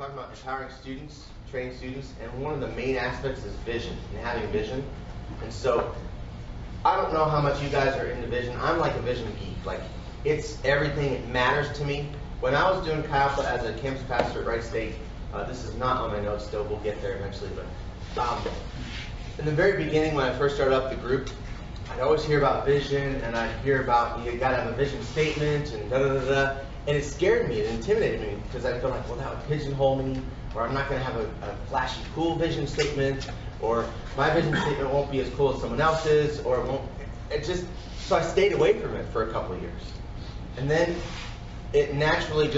talking about empowering students, training students, and one of the main aspects is vision and having vision. And so I don't know how much you guys are into vision. I'm like a vision geek. Like, it's everything. It matters to me. When I was doing Chi Alpha as a campus pastor at Wright State, this is not on my notes still. We'll get there eventually. But in the very beginning, when I first started up the group, I'd always hear about vision, and I'd hear about you got to have a vision statement and da-da-da-da. And it scared me, it intimidated me, because I felt like, well, that would pigeonhole me, or I'm not going to have a flashy, cool vision statement, or my vision statement won't be as cool as someone else's, or it won't, so I stayed away from it for a couple of years. And then it naturally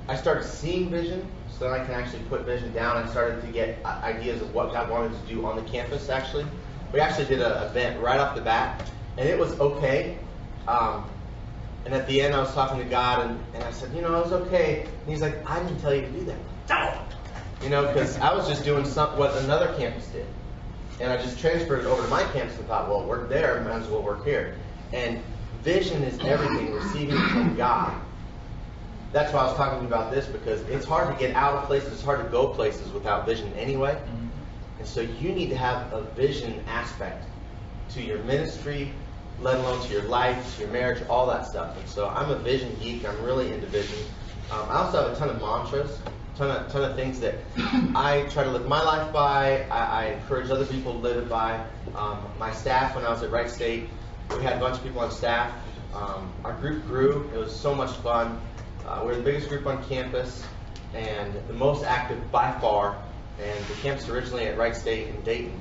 I started seeing vision, so then I can actually put vision down. I started to get ideas of what God wanted to do on the campus, actually. We actually did an event right off the bat, and it was okay. And at the end, I was talking to God, and I said, it was okay. And he's like, I didn't tell you to do that. Because I was just doing what another campus did. And I just transferred it over to my campus and thought, well, work there, might as well work here. And vision is everything, receiving from God. That's why I was talking about this, because it's hard to get out of places, it's hard to go places without vision anyway. And so you need to have a vision aspect to your ministry, let alone to your life, to your marriage, all that stuff. And so I'm a vision geek. I'm really into vision. I also have a ton of mantras, ton of things that I try to live my life by. I encourage other people to live it by. My staff, when I was at Wright State, we had a bunch of people on staff. Our group grew. It was so much fun. We're the biggest group on campus and the most active by far. And the campus originally at Wright State in Dayton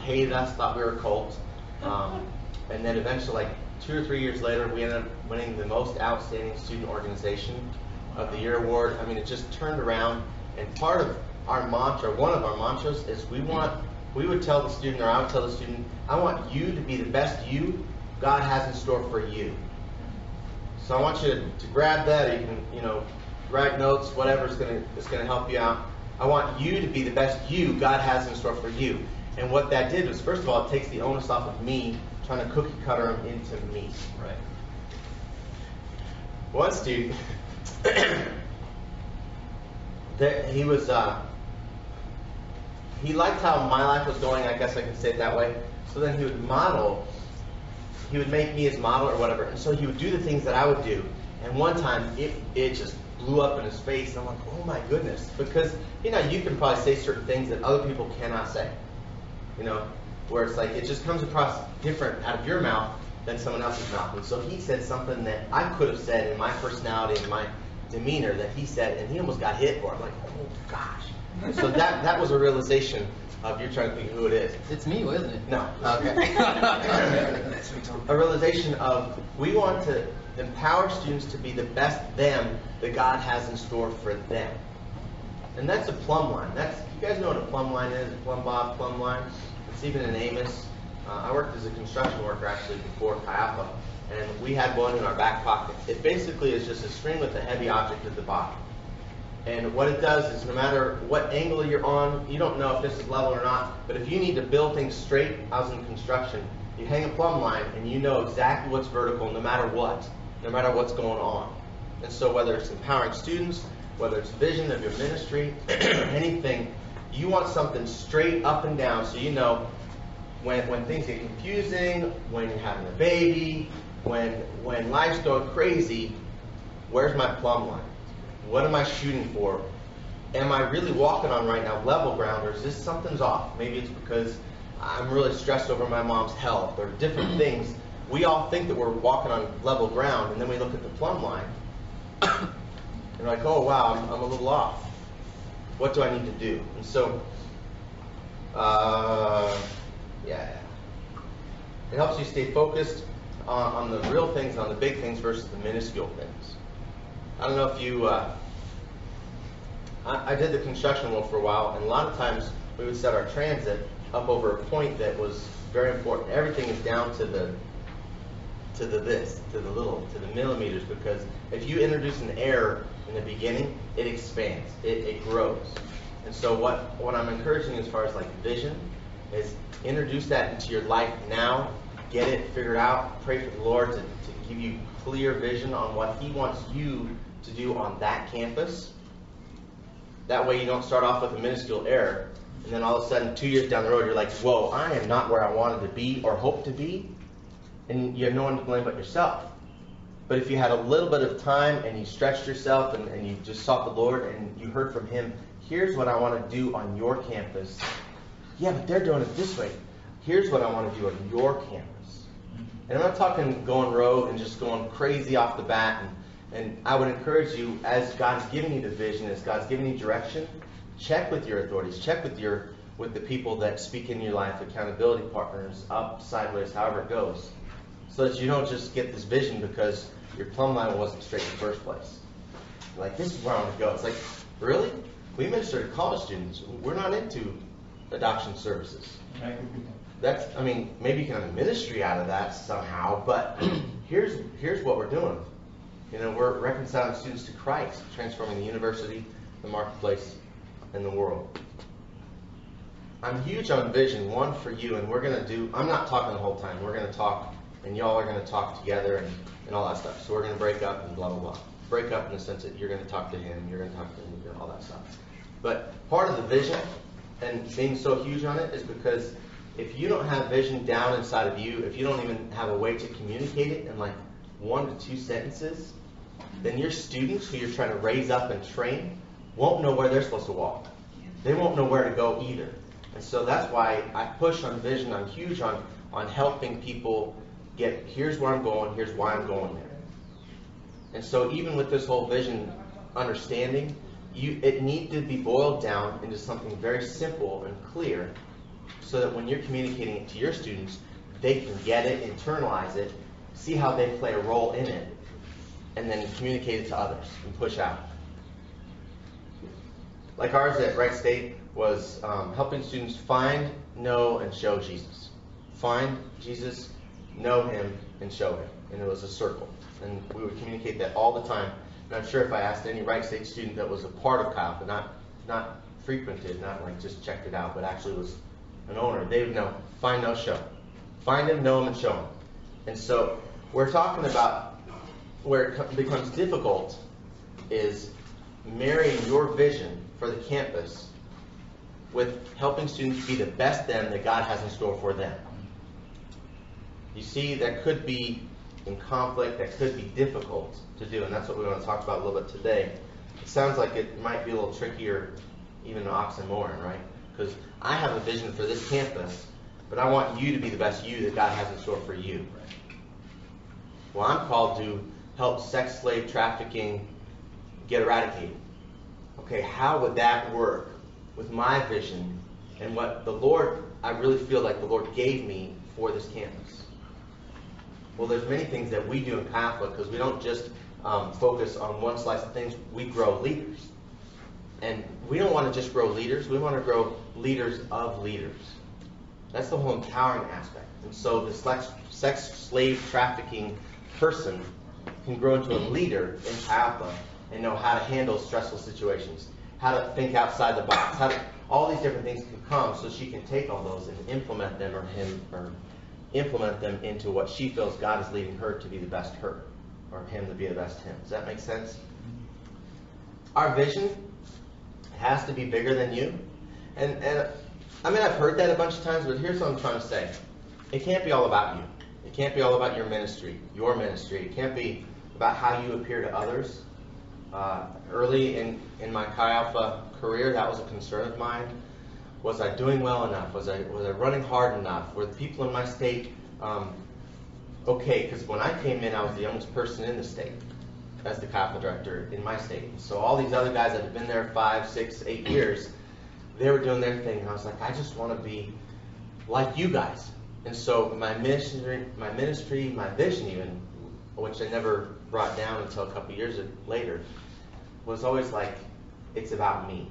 hated us, thought we were a cult. And then eventually, like 2 or 3 years later, we ended up winning the most outstanding student organization of the year award. I mean, it just turned around. And part of our mantra, one of our mantras, is we would tell the student, or I would tell the student, I want you to be the best you God has in store for you. So I want you to grab that, or you can, write notes, whatever is going to help you out. I want you to be the best you God has in store for you. And what that did was, first of all, it takes the onus off of me trying to cookie cutter them into me. Right. One student, he liked how my life was going, I guess I can say it that way. So then he would make me his model or whatever. And so he would do the things that I would do. And one time, it just blew up in his face. And I'm like, oh my goodness. Because, you can probably say certain things that other people cannot say. Where it's like, it just comes across different out of your mouth than someone else's mouth. And so he said something that I could have said in my personality and my demeanor that he said, and he almost got hit for it. I'm like, oh gosh. So that was a realization of, you're trying to think who it is. It's me, isn't it? No. Okay. A realization of, we want to empower students to be the best them that God has in store for them. And that's a plumb line. You guys know what a plumb line is, a plumb bob, plumb line. It's even in Amos. I worked as a construction worker actually before Chi Alpha, and we had one in our back pocket. It basically is just a string with a heavy object at the bottom. And what it does is, no matter what angle you're on, you don't know if this is level or not, but if you need to build things straight, I was in construction, you hang a plumb line and you know exactly what's vertical no matter what's going on. And so whether it's empowering students, whether it's vision of your ministry, anything, you want something straight up and down, so you know when things get confusing, when you're having a baby, when life's going crazy, where's my plumb line? What am I shooting for? Am I really walking on right now level ground, or is this something's off? Maybe it's because I'm really stressed over my mom's health, or different things. We all think that we're walking on level ground, and then we look at the plumb line, and we're like, oh wow, I'm a little off. What do I need to do? And so, it helps you stay focused on the real things, on the big things versus the minuscule things. I don't know if you, I did the construction world for a while, and a lot of times we would set our transit up over a point that was very important. Everything is down to the millimeters, because if you introduce an error in the beginning, it expands, it grows. And so what I'm encouraging as far as like vision is, introduce that into your life now, get it figured out, pray for the Lord to give you clear vision on what He wants you to do on that campus. That way you don't start off with a minuscule error, and then all of a sudden 2 years down the road you're like, whoa, I am not where I wanted to be or hope to be, and you have no one to blame but yourself. But if you had a little bit of time and you stretched yourself and you just sought the Lord and you heard from Him, here's what I want to do on your campus. Yeah, but they're doing it this way. Here's what I want to do on your campus. And I'm not talking going rogue and just going crazy off the bat. And I would encourage you, as God's giving you the vision, as God's giving you direction, check with your authorities, check with the people that speak in your life, accountability partners, up, sideways, however it goes, so that you don't just get this vision because your plumb line wasn't straight in the first place. Like, this is where I want to go. It's like, really? We minister to college students. We're not into adoption services. That's, I mean, maybe you can have a ministry out of that somehow, but here's what we're doing. You know, we're reconciling students to Christ, transforming the university, the marketplace, and the world. I'm huge on vision, one for you, and we're going to do, I'm not talking the whole time. We're going to talk, and y'all are going to talk together and all that stuff. So we're going to break up and blah, blah, blah. Break up in the sense that you're going to talk to him, you're going to talk to him, all that stuff. But part of the vision and being so huge on it is because if you don't have vision down inside of you, if you don't even have a way to communicate it in like 1 to 2 sentences, then your students who you're trying to raise up and train won't know where they're supposed to walk. They won't know where to go either. And so that's why I push on vision. I'm huge on helping people get, here's where I'm going, here's why I'm going there. And so even with this whole vision understanding, it needs to be boiled down into something very simple and clear so that when you're communicating it to your students, they can get it, internalize it, see how they play a role in it, and then communicate it to others and push out. Like ours at Wright State was helping students find, know, and show Jesus. Find Jesus, know Him, and show Him. And it was a circle. And we would communicate that all the time. And I'm sure if I asked any Wright State student that was a part of Kyle, but not frequented, not like just checked it out, but actually was an owner, they would know, find, know, show. Find Him, know Him, and show Him. And so we're talking about where it becomes difficult is marrying your vision for the campus with helping students be the best them that God has in store for them. You see, that could be in conflict, that could be difficult to do, and that's what we want to talk about a little bit today. It sounds like it might be a little trickier, even an oxymoron, right? Because I have a vision for this campus, but I want you to be the best you that God has in store for you. Well, I'm called to help sex slave trafficking get eradicated. Okay, how would that work with my vision and what the Lord, I really feel like the Lord gave me for this campus? Well, there's many things that we do in Catholic because we don't just focus on one slice of things. We grow leaders. And we don't want to just grow leaders. We want to grow leaders of leaders. That's the whole empowering aspect. And so the sex slave trafficking person can grow into a leader in Alpha and know how to handle stressful situations, how to think outside the box, all these different things can come so she can take all those and implement them or implement them into what she feels God is leading her to be the best her or him to be the best him. Does that make sense? Our vision has to be bigger than you. And I mean, I've heard that a bunch of times, but here's what I'm trying to say. It can't be all about you. It can't be all about your ministry. It can't be about how you appear to others. Early in my Chi Alpha career, that was a concern of mine. Was I doing well enough? Was I running hard enough? Were the people in my state okay? Because when I came in, I was the youngest person in the state as the Chi Alpha director in my state. So all these other guys that had been there 5, 6, 8 years, they were doing their thing. And I was like, I just want to be like you guys. And so my ministry, my vision even, which I never brought down until a couple years later, was always like, it's about me.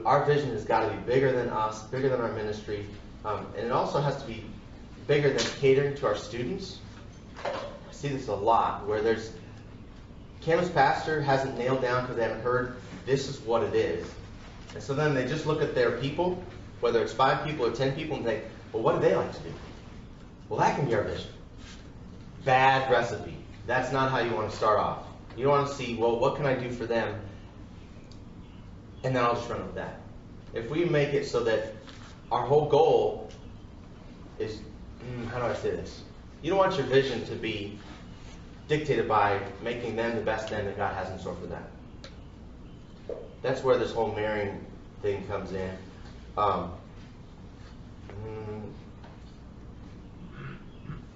Our vision has got to be bigger than us, bigger than our ministry, and it also has to be bigger than catering to our students. I see this a lot, where there's campus pastor hasn't nailed down because they haven't heard this is what it is. And so then they just look at their people, whether it's 5 people or 10 people, and think, well, what do they like to do? Well, that can be our vision. Bad recipe. That's not how you want to start off. You want to see, well, what can I do for them? and then I'll just run with that. If we make it so that our whole goal is, how do I say this? You don't want your vision to be dictated by making them the best them that God has in store for them. That's where this whole marrying thing comes in.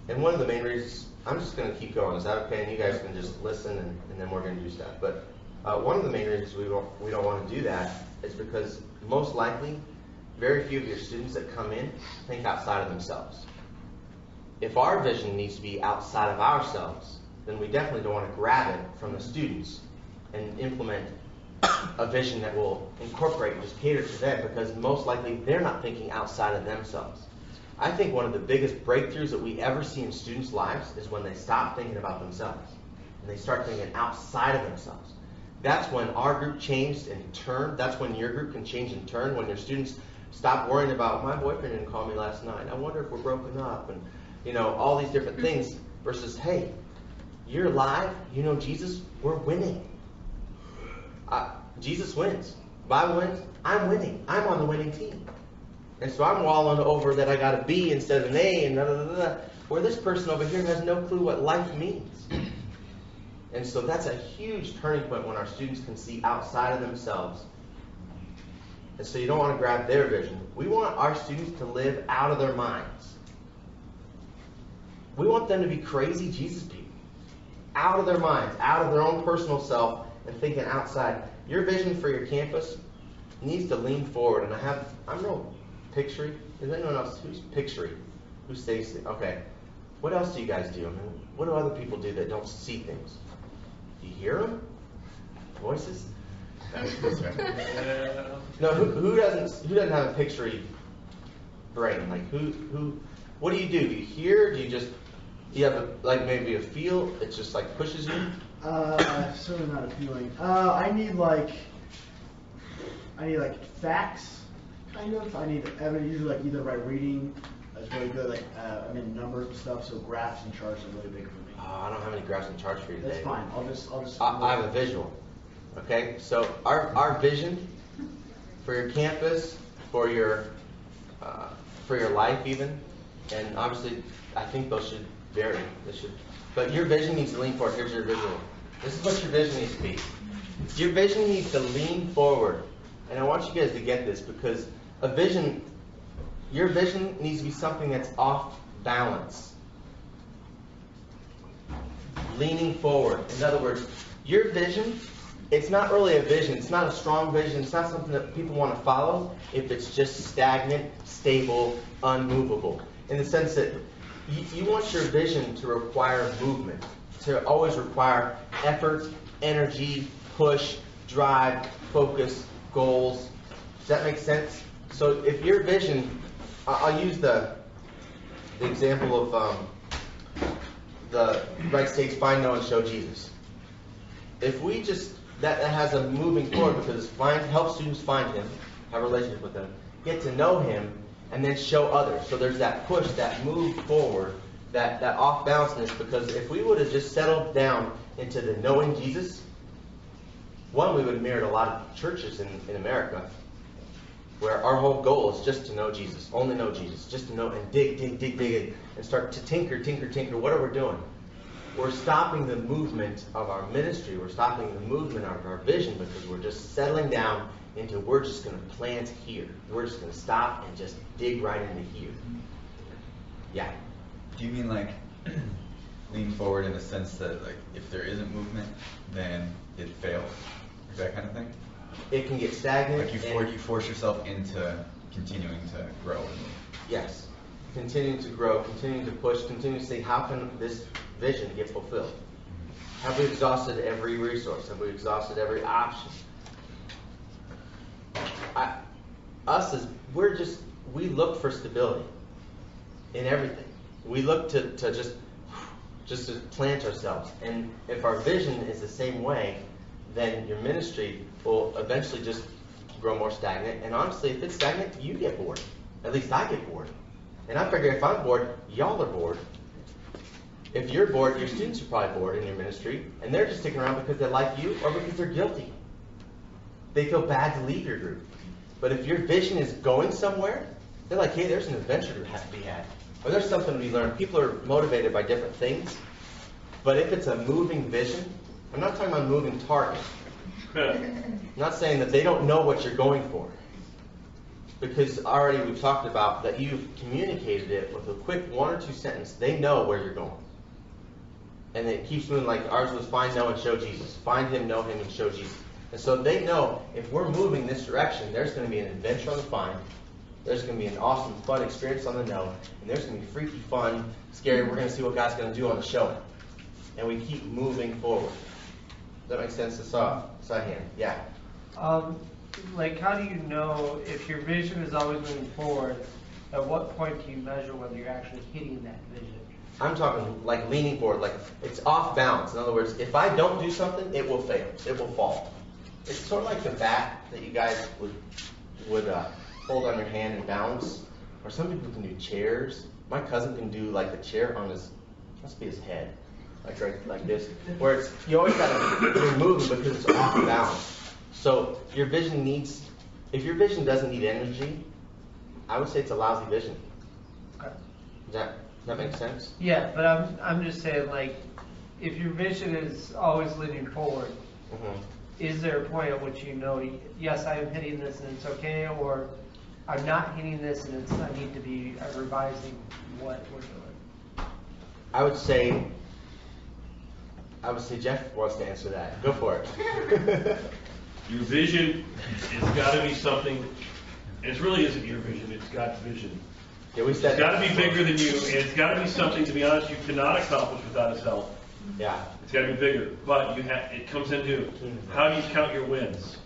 And one of the main reasons, I'm just going to keep going. Is that okay? And you guys can just listen, and then we're going to do stuff. But one of the main reasons we don't want to do that is because most likely, very few of your students that come in think outside of themselves. If our vision needs to be outside of ourselves, then we definitely don't want to grab it from the students and implement a vision that will incorporate and just cater to them, because most likely they're not thinking outside of themselves. I think one of the biggest breakthroughs that we ever see in students' lives is when they stop thinking about themselves and they start thinking outside of themselves. That's when our group changed and turned. That's when your group can change and turn, when your students stop worrying about, my boyfriend didn't call me last night, I wonder if we're broken up, and all these different things, versus, hey, you're alive, you know Jesus, we're winning. Jesus wins. Bible wins, I'm winning. I'm on the winning team. And so I'm walling over that I got a B instead of an A, and where this person over here has no clue what life means. And so that's a huge turning point when our students can see outside of themselves. And so you don't want to grab their vision. We want our students to live out of their minds. We want them to be crazy Jesus people. Out of their minds, out of their own personal self, and thinking outside. Your vision for your campus needs to lean forward. And I'm real pictury. Is anyone else who's pictury? Who stays? Okay. What else do you guys do? I mean, what do other people do that don't see things? Do you hear them? Voices? No. Who doesn't have a pictury brain? Like who? What do? Do you hear? Do you have maybe a feel? It just like pushes you? Certainly not a feeling. I need facts, kind of. I need evidence, usually either by reading. That's really good. I'm in numbers and stuff, so graphs and charts are really big for me. I don't have any graphs and charts for you today. That's fine. I'll just. I have a visual. Okay, so our vision for your campus, for your life even, and obviously I think those should vary. But your vision needs to lean forward. Here's your visual. This is what your vision needs to be. Your vision needs to lean forward. And I want you guys to get this, because your vision needs to be something that's off balance. Leaning forward. In other words, your vision, it's not really a vision. It's not a strong vision. It's not something that people want to follow if it's just stagnant, stable, unmovable. In the sense that you want your vision to require movement, to always require effort, energy, push, drive, focus, goals. Does that make sense? So if your vision, I'll use the example of the right states, find, know, and show Jesus. If we just, that has a moving forward, because help students find him, have a relationship with him, get to know him, and then show others. So there's that push, that move forward, that off-balanceness, because if we would have just settled down into the knowing Jesus, one, we would have mirrored a lot of churches in America, where our whole goal is just to know Jesus, only know Jesus, just to know and dig, and start to tinker, what are we doing? We're stopping the movement of our ministry, we're stopping the movement of our vision, because we're just settling down into, we're just going to plant here. We're just going to stop and just dig right into here. Yeah. Do you mean lean forward in the sense that if there isn't movement, then it fails? That kind of thing? It can get stagnant. You force yourself into continuing to grow. Yes. Continuing to grow, continuing to push, continuing to see how can this vision get fulfilled. Have we exhausted every resource? Have we exhausted every option? We look for stability in everything. We look to just to plant ourselves. And if our vision is the same way, then your ministry will eventually just grow more stagnant. And honestly, if it's stagnant, you get bored. At least I get bored. And I figure if I'm bored, y'all are bored. If you're bored, your students are probably bored in your ministry, and they're just sticking around because they like you or because they're guilty. they feel bad to leave your group. But if your vision is going somewhere, they're like, hey, there's an adventure to be had. Or there's something to be learned. People are motivated by different things. But if it's a moving vision, I'm not talking about a moving target. I'm not saying that they don't know what you're going for. Because already we've talked about that you've communicated it with a quick 1 or 2 sentence. They know where you're going. And it keeps moving like ours was find, know, and show Jesus. Find him, know him, and show Jesus. And so they know if we're moving this direction, there's going to be an adventure on the find. There's going to be an awesome, fun experience on the know. And there's going to be freaky, fun, scary. We're going to see what God's going to do on the show. And we keep moving forward. Does that make sense? Side hand. Yeah. Like, how do you know if your vision is always moving forward? At what point do you measure whether you're actually hitting that vision? I'm talking like leaning forward, like it's off balance. In other words, if I don't do something, it will fail. It will fall. It's sort of like the bat that you guys would hold on your hand and balance. Or some people can do chairs. My cousin can do like the chair on his, must be his head, like right like this. Where it's you always gotta be moving because it's off balance. So your vision needs, if your vision doesn't need energy, I would say it's a lousy vision. Okay. Does that make sense? Yeah, but I'm just saying, like, if your vision is always leaning forward, is there a point at which you know, yes, I am hitting this and it's okay, or I'm not hitting this and I need to be revising what we're doing? I would say Jeff wants to answer that. Go for it. Your vision has got to be something, and it really isn't your vision, it's God's vision. Yeah, we It's said got to be bigger than you, and it's got to be something, to be honest, you cannot accomplish without His help. Yeah. It's got to be bigger, but it comes into how do you count your wins.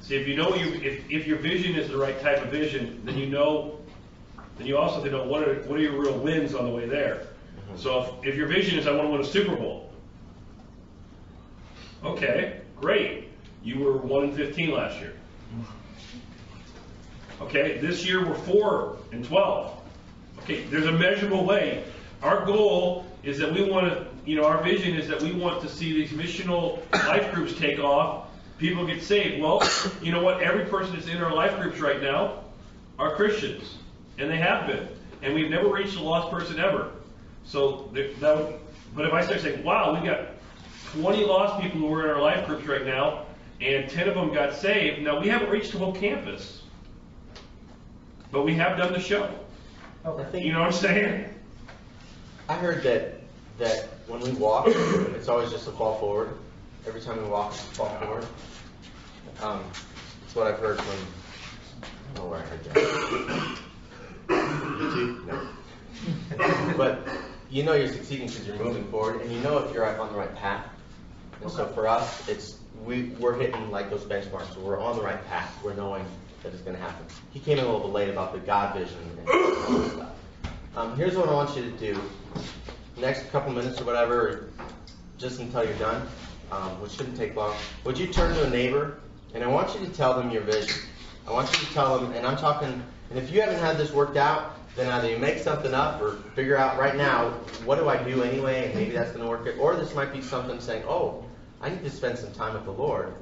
See, if you know if your vision is the right type of vision, then you also have to know what are your real wins on the way there. So if your vision is I want to win a Super Bowl, okay, great. You were 1-15 last year. Okay, this year we're 4-12. Okay, there's a measurable way. Our goal is that we want to, our vision is that we want to see these missional life groups take off, people get saved. Well, you know what? Every person that's in our life groups right now are Christians, and they have been. And we've never reached a lost person ever. So, but if I start saying, wow, we got 20 lost people who are in our life groups right now, and 10 of them got saved. Now, we haven't reached the whole campus, but we have done the show. You know what I'm saying? I heard that when we walk, it's always just a fall forward. Every time we walk, it's a fall forward. That's what I've heard from. I don't know where I heard that. YouTube? No. But you know you're succeeding because you're moving forward, and you know if you're on the right path. And so for us, we're hitting like those benchmarks. So we're on the right path. We're knowing that it's going to happen. He came in a little bit late about the God vision and all that stuff. Here's what I want you to do. Next couple minutes or whatever, just until you're done, which shouldn't take long. Would you turn to a neighbor, and I want you to tell them your vision. I want you to tell them, and I'm talking, and if you haven't had this worked out, then either you make something up or figure out right now, what do I do anyway, and maybe that's going to work. Or this might be something saying, oh, I need to spend some time with the Lord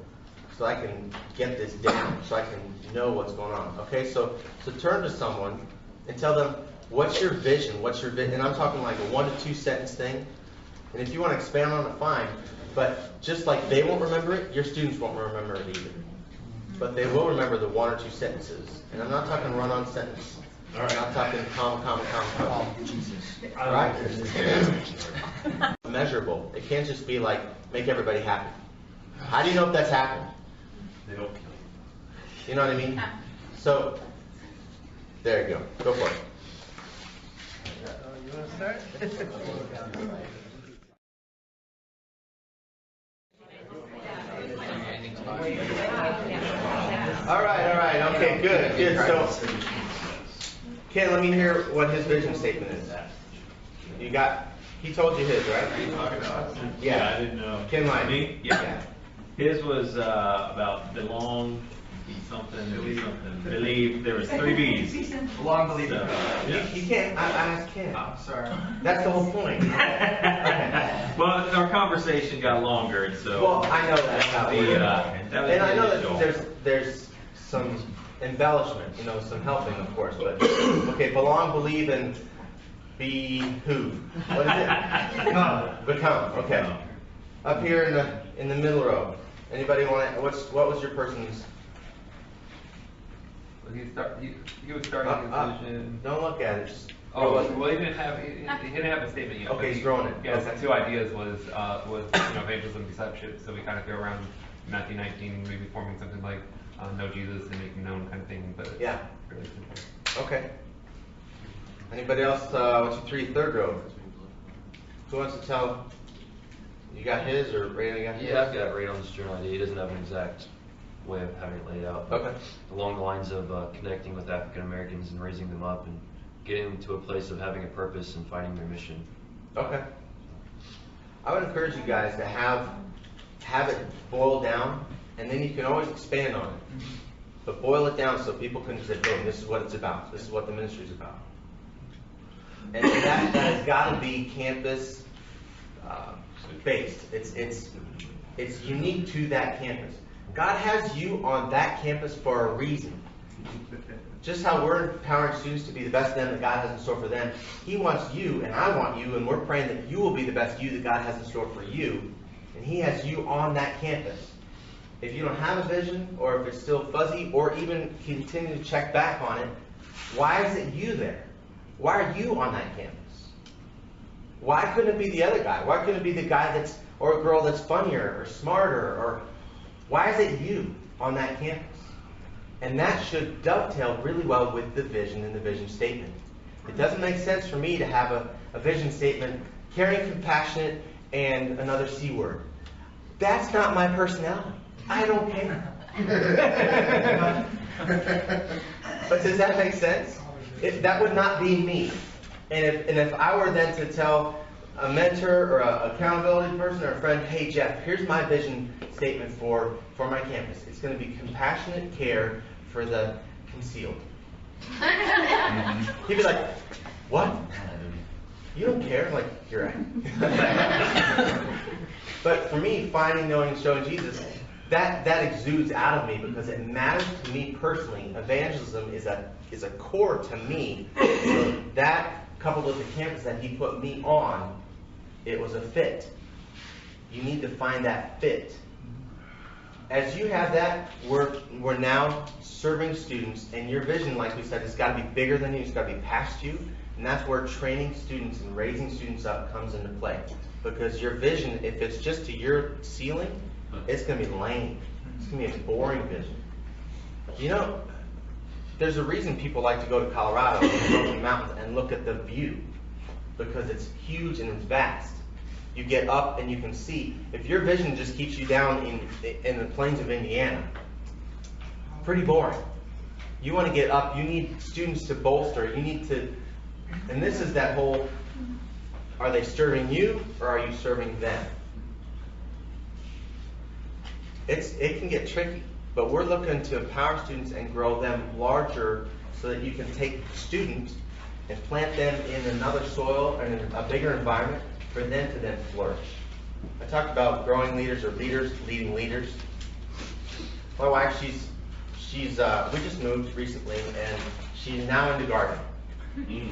so I can get this down, so I can know what's going on. Okay, so turn to someone and tell them, what's your vision? What's your vision? And I'm talking like a 1 to 2 sentence thing. And if you want to expand on it, fine. But just like they won't remember it, your students won't remember it either. But they will remember the 1 or 2 sentences. And I'm not talking run-on sentence. All right. I'm not talking comma. All right? Measurable. It can't just be like, make everybody happy. How do you know if that's happened? They don't. You know what I mean? So, there you go. Go for it. You want to start? All right. Okay, good. So, Ken, let me hear what his vision statement is. He told you his, right? Yeah, I didn't know. Ken Lyon. Me? Yeah. His was about belong, Believe, there was 3 B's. Long belief. So, yeah. You can't, I asked Ken. I'm sorry. That's the whole point. Okay. Well, our conversation got longer, and so. Well, I know that's how it works. That was And I know the initial. that there's some embellishment, some helping, of course, but, okay, belong, believe, and be who? What is it? Become, okay. Up here in the middle row, anybody want to, what was your person's? He was starting his vision. Don't look at it, just. Oh, well, he didn't have a statement yet. Okay, but he's throwing it. Yes, Okay. 2 ideas was evangelism, discipleship. So we kind of go around Matthew 19, maybe forming something like know Jesus and make him known kind of thing. But Yeah. really simple. Okay. Anybody else, what's your third row? Who wants to tell? You got his, or Ray got his? Yeah, I've got it right on this journal idea. He doesn't have an exact way of having it laid out. But Okay. along the lines of connecting with African Americans and raising them up and getting them to a place of having a purpose and finding their mission. Okay. I would encourage you guys to have it boiled down, and then you can always expand on it. But boil it down so people can say, boom, this is what it's about. This is what the ministry is about. And that has got to be campus based. It's unique to that campus. God has you on that campus for a reason. Just how we're empowering students to be the best them that God has in store for them, He wants you, and I want you, and we're praying that you will be the best you that God has in store for you. And He has you on that campus. If you don't have a vision, or if it's still fuzzy, or even continue to check back on it, why is it you there? Why are you on that campus? Why couldn't it be the other guy? Why couldn't it be the guy or a girl that's funnier or smarter? Or why is it you on that campus? And that should dovetail really well with the vision and the vision statement. It doesn't make sense for me to have a vision statement, caring, compassionate, and another C word. That's not my personality. I don't care. But does that make sense? That would not be me. And if I were then to tell a mentor or an accountability person or a friend, hey Jeff, here's my vision statement for my campus. It's going to be compassionate care for the concealed. He'd be like, what? You don't care? I'm like, you're right. But for me, finding, knowing, and showing Jesus, that exudes out of me because it matters to me personally. Evangelism is a core to me. So that, coupled with the campus that He put me on, it was a fit. You need to find that fit. As you have that, we're now serving students, and your vision, like we said, has got to be bigger than you. It's got to be past you, and that's where training students and raising students up comes into play. Because your vision, if it's just to your ceiling, it's going to be lame. It's going to be a boring vision. You know, there's a reason people like to go to Colorado and go to the mountains and look at the view, because it's huge and it's vast. You get up and you can see. If your vision just keeps you down in the plains of Indiana, pretty boring. You want to get up. You need students to bolster. You need to, and this is that whole, are they serving you or are you serving them? It can get tricky, but we're looking to empower students and grow them larger so that you can take students and plant them in another soil and in a bigger environment for them to then flourish. I talked about growing leaders or leaders leading leaders. My wife, she's we just moved recently, and she's now into gardening.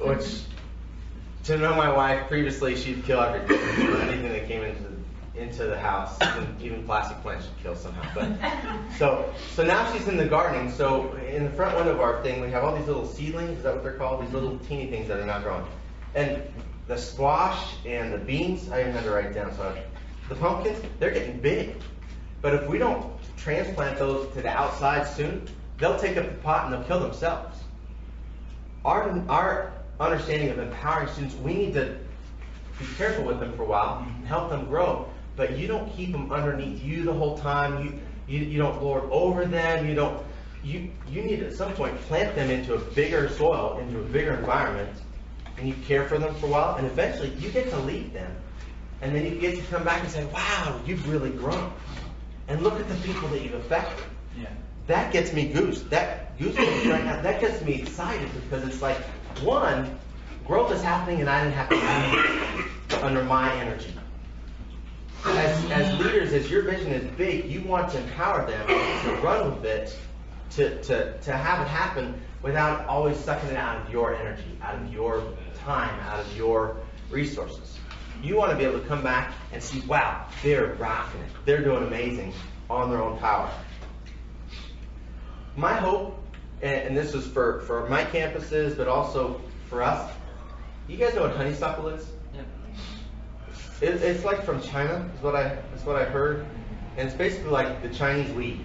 Which, to know my wife, previously she'd kill everything that came into the house, even plastic plants she'd kill somehow. But so now she's in the gardening. So in the front window of our thing, we have all these little seedlings. Is that what they're called? These little teeny things that are not growing. And the squash and the beans, I even had to write it down. So the pumpkins, they're getting big. But if we don't transplant those to the outside soon, they'll take up the pot and they'll kill themselves. Our understanding of empowering students, we need to be careful with them for a while and help them grow. But you don't keep them underneath you the whole time. You don't lord over them. You need to, at some point, plant them into a bigger soil, into a bigger environment, and you care for them for a while, and eventually you get to leave them. And then you get to come back and say, wow, you've really grown. And look at the people that you've affected. Yeah. that gets me goosebumps right now. That gets me excited because it's like, one, growth is happening and I didn't have to do it under my energy. As leaders, as your vision is big, you want to empower them to run with it, to have it happen without always sucking it out of your energy, out of your time, out of your resources. You want to be able to come back and see, wow, they're rocking it. They're doing amazing on their own power. My hope, and this is for my campuses, but also for us, you guys know what honeysuckle is? It's like from China, is what I heard, and it's basically like the Chinese weed.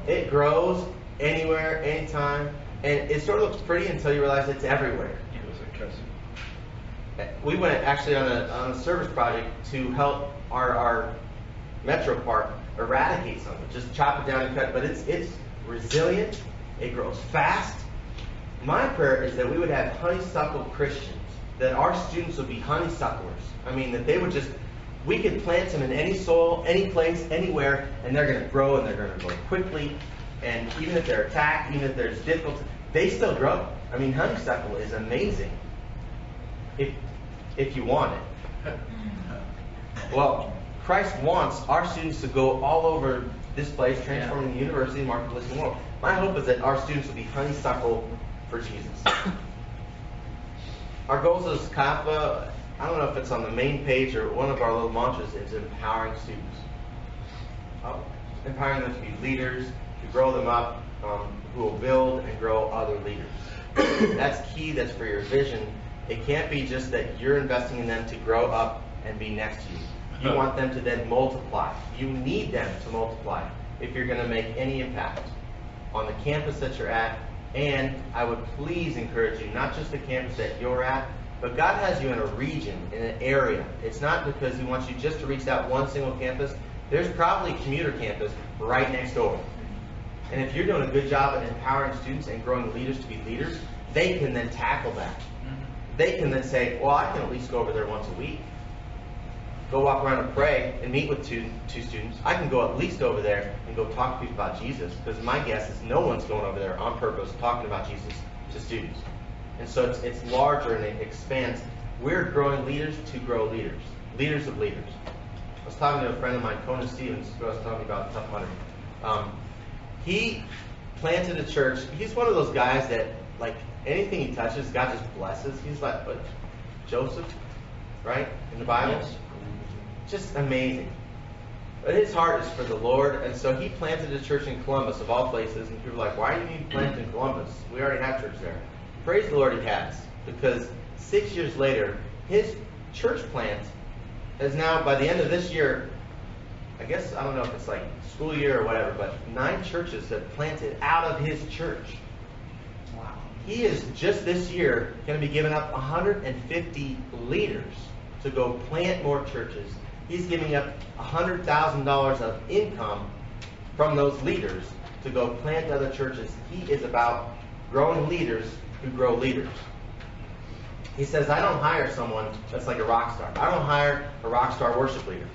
It grows anywhere, anytime, and it sort of looks pretty until you realize it's everywhere. We went actually on a service project to help our metro park eradicate something, just chop it down and cut it. But it's resilient. It grows fast. My prayer is that we would have honeysuckle Christians, that our students would be honeysucklers. I mean, that they would we could plant them in any soil, any place, anywhere, and they're going to grow, and they're going to grow quickly. And even if they're attacked, even if there's difficulty, they still grow. I mean, honeysuckle is amazing if you want it. Well, Christ wants our students to go all over this place, transforming the university, marketplace, and the world. My hope is that our students will be honeysuckle for Jesus. Our goals as Kappa, I don't know if it's on the main page or one of our little mantras, is empowering students. Empowering them to be leaders, to grow them up, who will build and grow other leaders. That's key, that's for your vision. It can't be just that you're investing in them to grow up and be next to you. You want them to then multiply. You need them to multiply if you're going to make any impact on the campus that you're at. And I would please encourage you, not just the campus that you're at, but God has you in a region, in an area. It's not because He wants you just to reach that one single campus. There's probably a commuter campus right next door. And if you're doing a good job at empowering students and growing leaders to be leaders, they can then tackle that. They can then say, well, I can at least go over there once a week. Go walk around and pray and meet with two students. I can go at least over there and go talk to people about Jesus, because my guess is no one's going over there on purpose talking about Jesus to students. And so it's larger and it expands. We're growing leaders to grow leaders. Leaders of leaders. I was talking to a friend of mine, Conan Stevens, who I was talking about Tough Mudder. He planted a church. He's one of those guys that, like, anything he touches, God just blesses. He's like, what, Joseph, right, in the Bible? Yes. Just amazing. But his heart is for the Lord, and so he planted a church in Columbus, of all places, and people are like, why do you need to plant in Columbus? We already have church there. Praise the Lord he has, because 6 years later, his church plant is now, by the end of this year, I guess, I don't know if it's like school year or whatever, but 9 churches have planted out of his church. Wow. He is just this year going to be giving up 150 leaders to go plant more churches. He's giving up $100,000 of income from those leaders to go plant other churches. He is about growing leaders who grow leaders. He says, I don't hire someone that's like a rock star. I don't hire a rock star worship leader.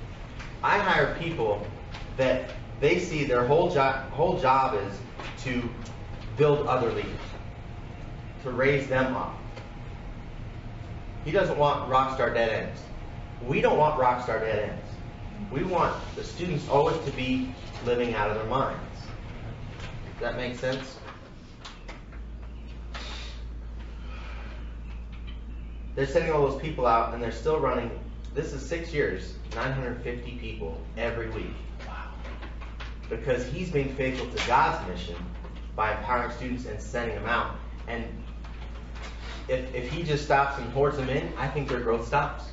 I hire people that they see their whole job is to build other leaders, to raise them up. He doesn't want rock star dead ends. We don't want rock star dead ends. We want the students always to be living out of their minds. Does that make sense? They're sending all those people out, and they're still running. This is 6 years, 950 people every week. Wow. Because he's being faithful to God's mission by empowering students and sending them out. And if he just stops and hoards them in, I think their growth stops.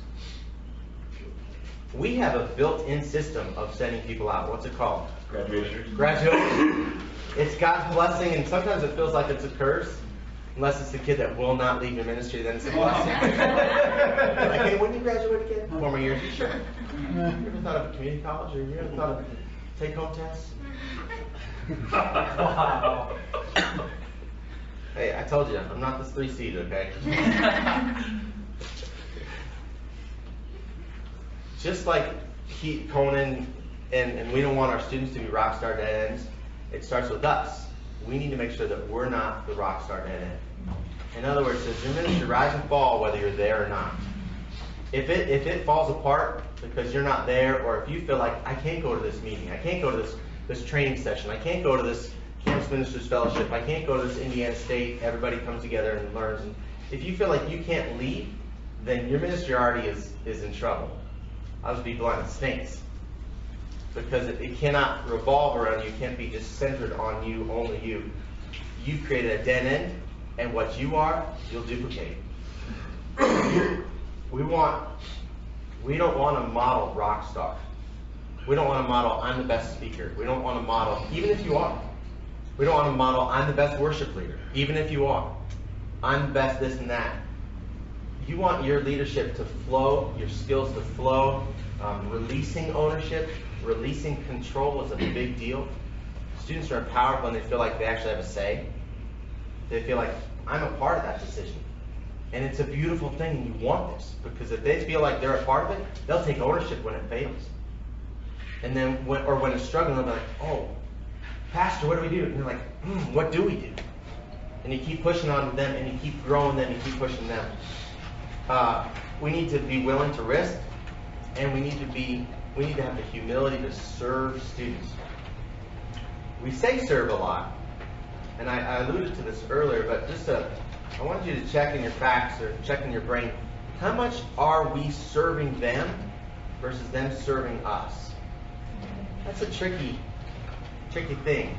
We have a built-in system of sending people out. What's it called? Graduation. It's God's blessing, and sometimes it feels like it's a curse. Unless it's the kid that will not leave your ministry, then it's a blessing. Like, hey, when do you graduate again? 4 more years. You sure? You ever thought of a community college, or you ever thought of take-home tests? Wow. Hey, I told you, I'm not this 3-seed, okay? Just like Conan, and we don't want our students to be rock star dead ends, It starts with us. We need to make sure that we're not the rock star dead end. In other words, does your ministry rise and fall whether you're there or not? If it falls apart because you're not there, or if you feel like, I can't go to this meeting, I can't go to this training session, I can't go to this Campus Ministers Fellowship, I can't go to this Indiana State, everybody comes together and learns. And if you feel like you can't leave, then your ministry already is in trouble. I'll just be blunt, it stinks. Because it cannot revolve around you, it can't be just centered on you, only you. You've created a dead end, and what you are, you'll duplicate. We don't want to model rock star. We don't want to model, I'm the best speaker. We don't want to model, even if you are. We don't want to model, I'm the best worship leader, even if you are. I'm the best this and that. You want your leadership to flow, your skills to flow. Releasing ownership, releasing control is a big deal. Students are empowered when they feel like they actually have a say. They feel like, I'm a part of that decision. And it's a beautiful thing, and you want this, because if they feel like they're a part of it, they'll take ownership when it fails. And then, when it's struggling, they'll be like, oh, Pastor, what do we do? And you're like, what do we do? And you keep pushing on them, and you keep growing them, and you keep pushing them. We need to be willing to risk, and we need to have the humility to serve students. We say serve a lot, and I alluded to this earlier, but I want you to check in your facts or check in your brain. How much are we serving them versus them serving us? That's a tricky thing.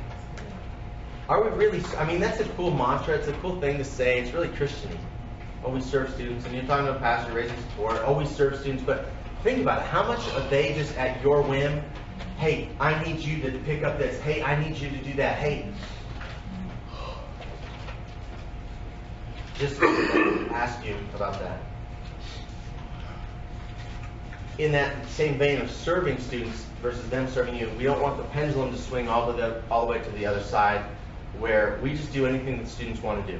Are we really, that's a cool mantra, it's a cool thing to say, it's really Christian-y. Always serve students, and you're talking to a pastor raising support, always serve students, but think about it, how much are they just at your whim? Hey, I need you to pick up this, hey, I need you to do that, hey. Just ask you about that. In that same vein of serving students versus them serving you, we don't want the pendulum to swing all the way to the other side, where we just do anything that students want to do.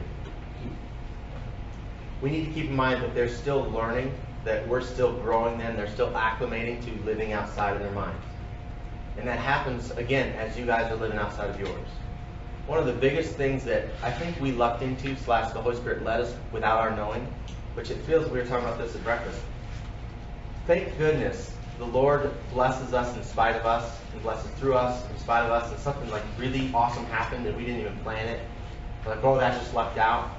We need to keep in mind that they're still learning, that we're still growing them, they're still acclimating to living outside of their minds. And that happens, again, as you guys are living outside of yours. One of the biggest things that I think we lucked into, / the Holy Spirit led us without our knowing, which it feels, we were talking about this at breakfast. Thank goodness the Lord blesses us in spite of us, and blesses through us in spite of us, and something like really awesome happened and we didn't even plan it. We're like, oh, that just lucked out.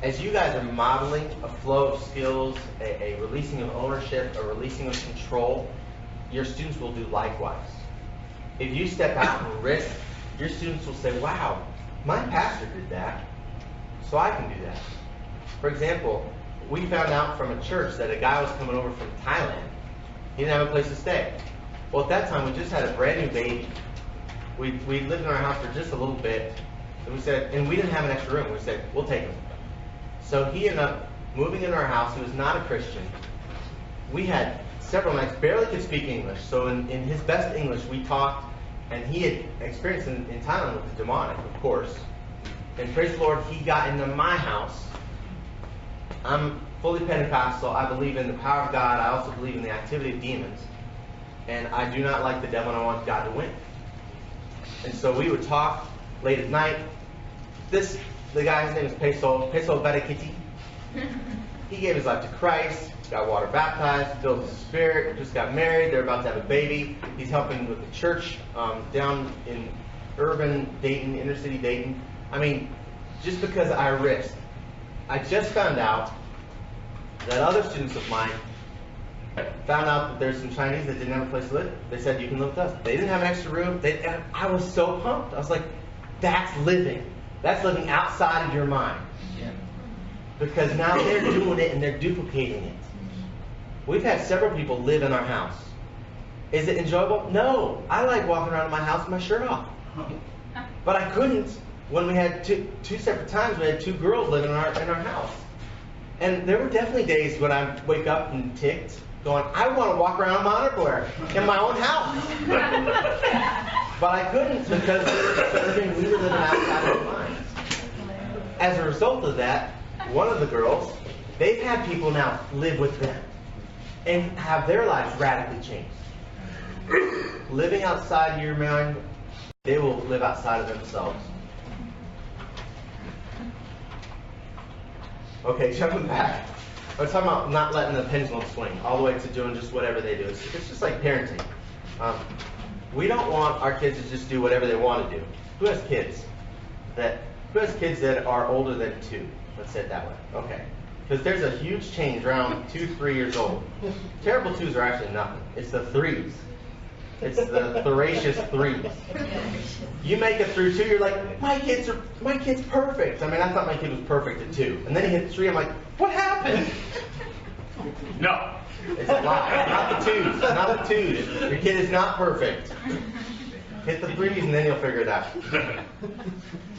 As you guys are modeling a flow of skills, a releasing of ownership, a releasing of control, your students will do likewise. If you step out and risk, your students will say, wow, my pastor did that, so I can do that. For example, we found out from a church that a guy was coming over from Thailand. He didn't have a place to stay. Well, at that time, we just had a brand new baby. We lived in our house for just a little bit, and we said, and we didn't have an extra room. We said, we'll take him. So he ended up moving into our house. He was not a Christian. We had several nights, barely could speak English. So in his best English, we talked, and he had experience in Thailand with the demonic, of course. And praise the Lord, he got into my house. I'm fully Pentecostal. I believe in the power of God. I also believe in the activity of demons. And I do not like the devil, and I want God to win. And so we would talk late at night. The guy's name is Peso Barakiti. He gave his life to Christ, got water baptized, filled with the Spirit, just got married, they're about to have a baby. He's helping with the church down in urban Dayton, inner city Dayton. Just because I risked. I just found out that other students of mine found out that there's some Chinese that didn't have a place to live. They said, you can live with us. They didn't have an extra room. And I was so pumped. I was like, that's living. That's living outside of your mind. Yeah. Because now they're doing it and they're duplicating it. We've had several people live in our house. Is it enjoyable? No. I like walking around in my house with my shirt off. But I couldn't when we had two separate times. We had two girls living in our house. And there were definitely days when I wake up and ticked, going, I want to walk around in my underwear in my own house. But I couldn't because we were living outside of our minds. As a result of that, one of the girls, they've had people now live with them and have their lives radically changed. Living outside your mind they will live outside of themselves. Okay, jumping back. I was talking about not letting the pendulum swing all the way to doing just whatever they do. It's just like parenting. We don't want our kids to just do whatever they want to do. Who has kids that are older than 2? Let's say it that way. Okay. Because there's a huge change around 2, 3 years old. Terrible 2s are actually nothing. It's the 3s. It's the voracious 3s. You make it through 2, you're like, my kid's perfect. I mean, I thought my kid was perfect at 2. And then he hit 3, I'm like, what happened? No. It's a lie. Not the 2s. Not the 2s. Your kid is not perfect. Hit the 3s and then you'll figure it out.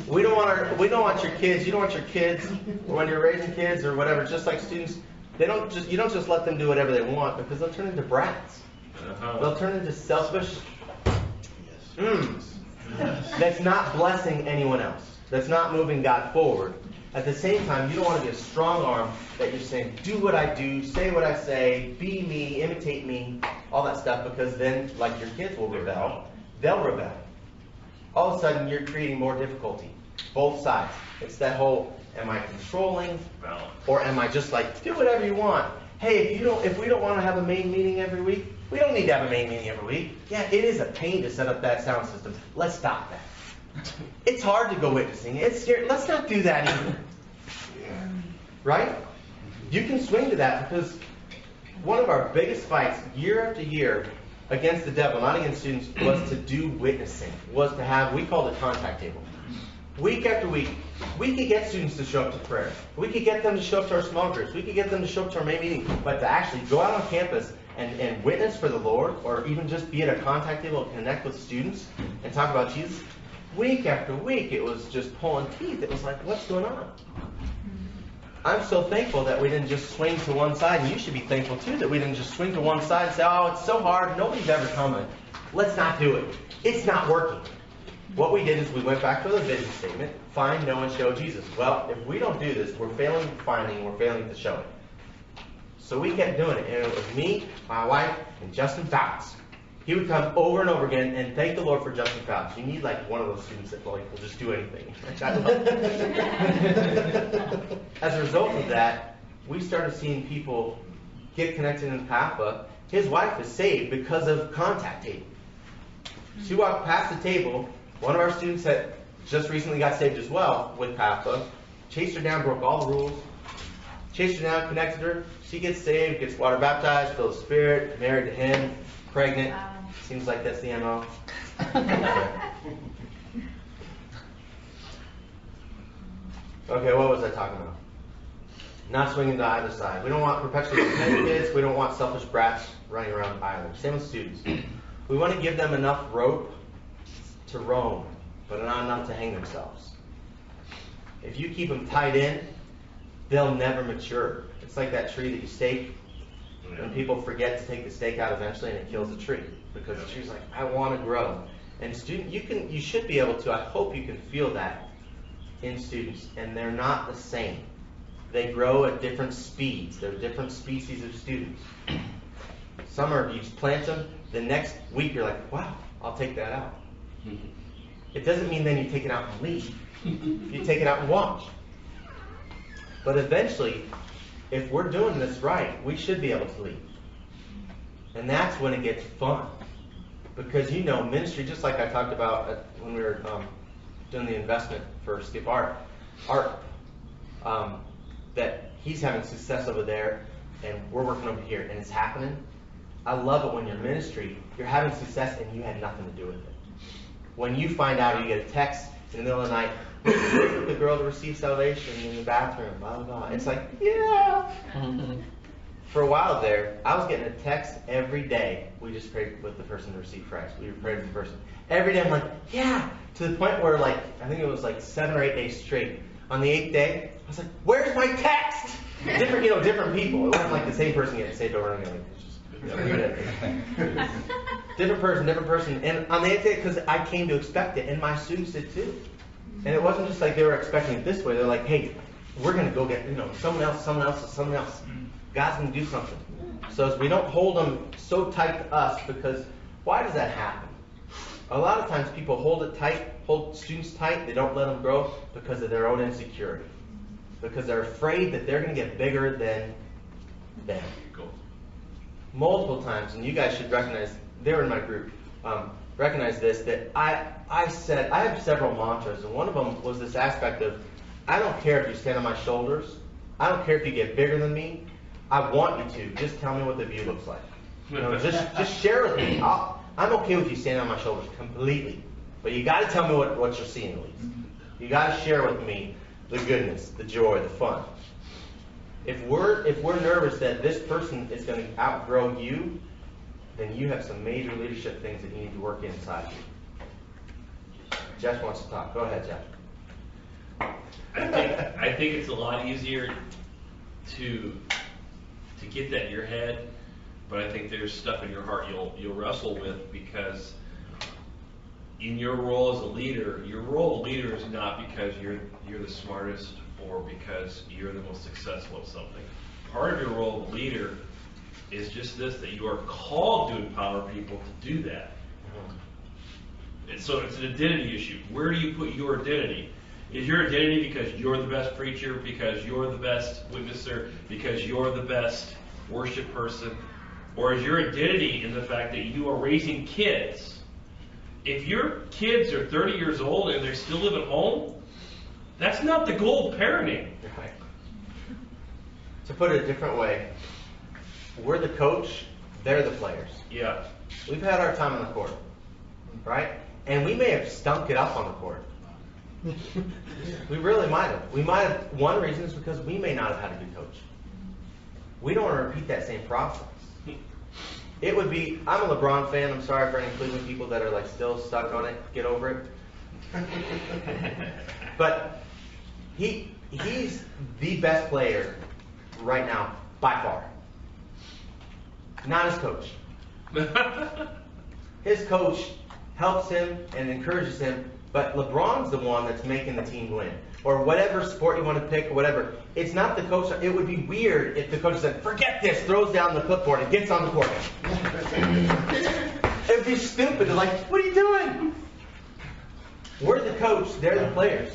We don't want your kids. You don't want your kids, when you're raising kids or whatever, just like students. You don't just let them do whatever they want, because they'll turn into brats. They'll turn into selfish. That's not blessing anyone else. That's not moving God forward. At the same time, you don't want to be a strong arm that you're saying, do what I do, say what I say, be me, imitate me, all that stuff, because then, like your kids will rebel, they'll rebel. All of a sudden, you're creating more difficulty. Both sides. It's that whole, am I controlling, or am I just like, do whatever you want? Hey, if we don't want to have a main meeting every week, we don't need to have a main meeting every week. Yeah, it is a pain to set up that sound system. Let's stop that. It's hard to go witnessing. It's scary. Let's not do that either. Right? You can swing to that, because one of our biggest fights year after year against the devil, not against students, was to do witnessing. Was to have, we called it contact table. Week after week, we could get students to show up to prayer. We could get them to show up to our small groups. We could get them to show up to our main meeting. But to actually go out on campus and witness for the Lord, or even just be at a contact table and connect with students and talk about Jesus, week after week, it was just pulling teeth. It was like, what's going on? I'm so thankful that we didn't just swing to one side, and you should be thankful too that we didn't just swing to one side and say, oh, it's so hard, nobody's ever coming. Let's not do it. It's not working. What we did is we went back to the vision statement, find, know, and show Jesus. Well, if we don't do this, we're failing at finding, we're failing to show it. So we kept doing it, and it was me, my wife, and Justin Fouts. He would come over and over again, and thank the Lord for Justin Fouts. You need like one of those students that will just do anything. As a result of that, we started seeing people get connected in PAPA. His wife is saved because of contact table. She walked past the table. One of our students that just recently got saved as well with PAPA, chased her down, broke all the rules, chased her down, connected her. She gets saved, gets water baptized, filled with the Spirit, married to him, pregnant. Wow. Seems like that's the MO. Okay, what was I talking about? Not swinging to either side. We don't want perpetually independent kids. We don't want selfish brats running around either. Same with students. We want to give them enough rope to roam, but not enough to hang themselves. If you keep them tied in, they'll never mature. It's like that tree that you stake, and people forget to take the stake out eventually, and it kills the tree, because the tree's like, I want to grow. And student, you should be able to. I hope you can feel that in students, and they're not the same. They grow at different speeds. They're different species of students. Some are, you just plant them, the next week you're like, wow, I'll take that out. It doesn't mean then you take it out and leave. You take it out and watch. But eventually, if we're doing this right, we should be able to leave. And that's when it gets fun. Because ministry, just like I talked about when we were doing the investment for Skip Art, that he's having success over there, and we're working over here, and it's happening. I love it when your ministry, you're having success and you had nothing to do with it. When you find out, you get a text in the middle of the night, the girl to receive salvation in the bathroom, blah, blah, blah. It's like, yeah. For a while there, I was getting a text every day. We just prayed with the person to receive Christ. We prayed with the person. Every day I'm like, yeah. To the point where I think it was 7 or 8 days straight. On the 8th day, I was like, where's my text? Different people. It wasn't like the same person getting saved over and over again. Different person. And on the 8th day, because I came to expect it, and my students did too. And it wasn't just like they were expecting it this way. They're like, hey, we're going to go get someone else. God's going to do something. So as we don't hold them so tight to us, because why does that happen? A lot of times people hold students tight, they don't let them grow because of their own insecurity. Because they're afraid that they're going to get bigger than them. Cool. Multiple times, and you guys should recognize, they're in my group, recognize this, that I said, I have several mantras, and one of them was this aspect of, I don't care if you stand on my shoulders, I don't care if you get bigger than me, I want you to, just tell me what the view looks like. You know, just share with me. I'm okay with you standing on my shoulders completely, but you got to tell me what you're seeing at least. You got to share with me the goodness, the joy, the fun. If we're nervous that this person is going to outgrow you, then you have some major leadership things that you need to work inside you. Jeff wants to talk. Go ahead, Jeff. I think it's a lot easier to get that in your head, but I think there's stuff in your heart you'll wrestle with, because in your role as a leader, your role as a leader is not because you're the smartest or because you're the most successful at something. Part of your role as a leader is just this, that you are called to empower people to do that. And so it's an identity issue. Where do you put your identity? Is your identity because you're the best preacher, because you're the best witnesser, because you're the best worship person? Or is your identity in the fact that you are raising kids? If your kids are 30 years old and they still live at home, that's not the goal of parenting. Right. To put it a different way, we're the coach, they're the players. Yeah. We've had our time on the court, right? And we may have stunk it up on the court. We really might have. We might have. One reason is because we may not have had a good coach. We don't want to repeat that same process. It would be, I'm a LeBron fan, I'm sorry for any Cleveland people that are like still stuck on it, get over it. But he's the best player right now, by far. Not his coach. His coach helps him and encourages him, but LeBron's the one that's making the team win. Or whatever sport you want to pick, or whatever. It's not the coach. It would be weird if the coach said, forget this, throws down the clipboard and gets on the court. It would be stupid. They're like, what are you doing? We're the coach, they're the players.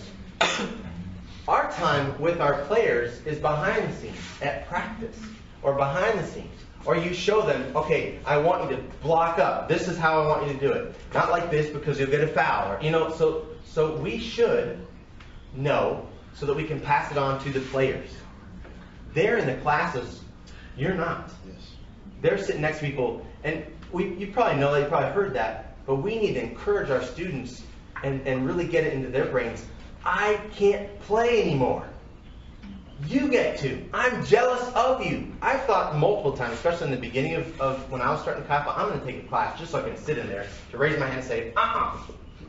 Our time with our players is behind the scenes, at practice, or behind the scenes. Or you show them, okay, I want you to block up. This is how I want you to do it. Not like this because you'll get a foul. Or, you know, so we should know so that we can pass it on to the players. They're in the classes. You're not. Yes. They're sitting next to people, and you probably know that, you probably heard that, but we need to encourage our students and really get it into their brains. I can't play anymore. You get to. I'm jealous of you. I've thought multiple times, especially in the beginning of when I was starting Kappa, I'm going to take a class just so I can sit in there to raise my hand and say,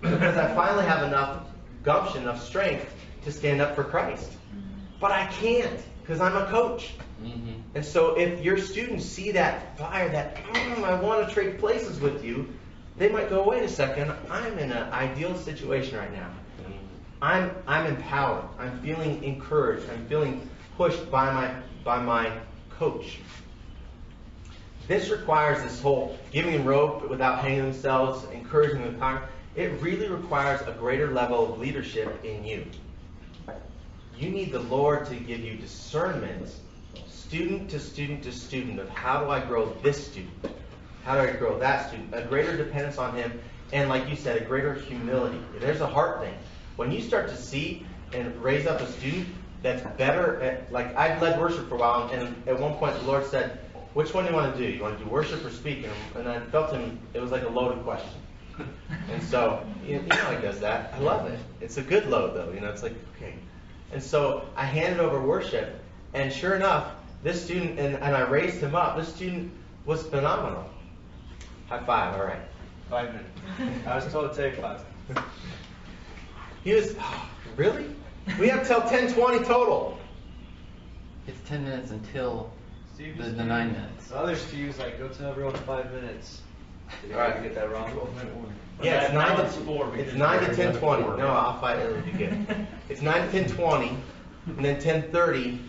because I finally have enough gumption, enough strength to stand up for Christ. But I can't because I'm a coach. Mm-hmm. And so if your students see that fire, that I want to trade places with you, they might go, wait a second, I'm in an ideal situation right now. I'm empowered. I'm feeling encouraged. I'm feeling pushed by my coach. This requires this whole giving them rope without hanging themselves, encouraging them with power. It really requires a greater level of leadership in you. You need the Lord to give you discernment, student to student to student, of how do I grow this student? How do I grow that student? A greater dependence on Him, and like you said, a greater humility. There's a heart thing. When you start to see and raise up a student that's better at, like I've led worship for a while, and at one point the Lord said, which one do you want to do? You want to do worship or speak? And I felt Him, it was like a loaded question. And so, you know He does that. I love it. It's a good load though, it's like, okay. And so I handed over worship, and sure enough, this student, and I raised him up, this student was phenomenal. High five, all right. 5 minutes. I was told to take 5. He was, really? We have till 10:20 total. It's 10 minutes until Steve the just 9 minutes. The other Steve's like, go tell everyone 5 minutes. Did All right. I get that wrong? Yeah, it's 9 to 10:20. No, No, I'll fight it. It'll be good. It's 9 to 10:20, and then 10:30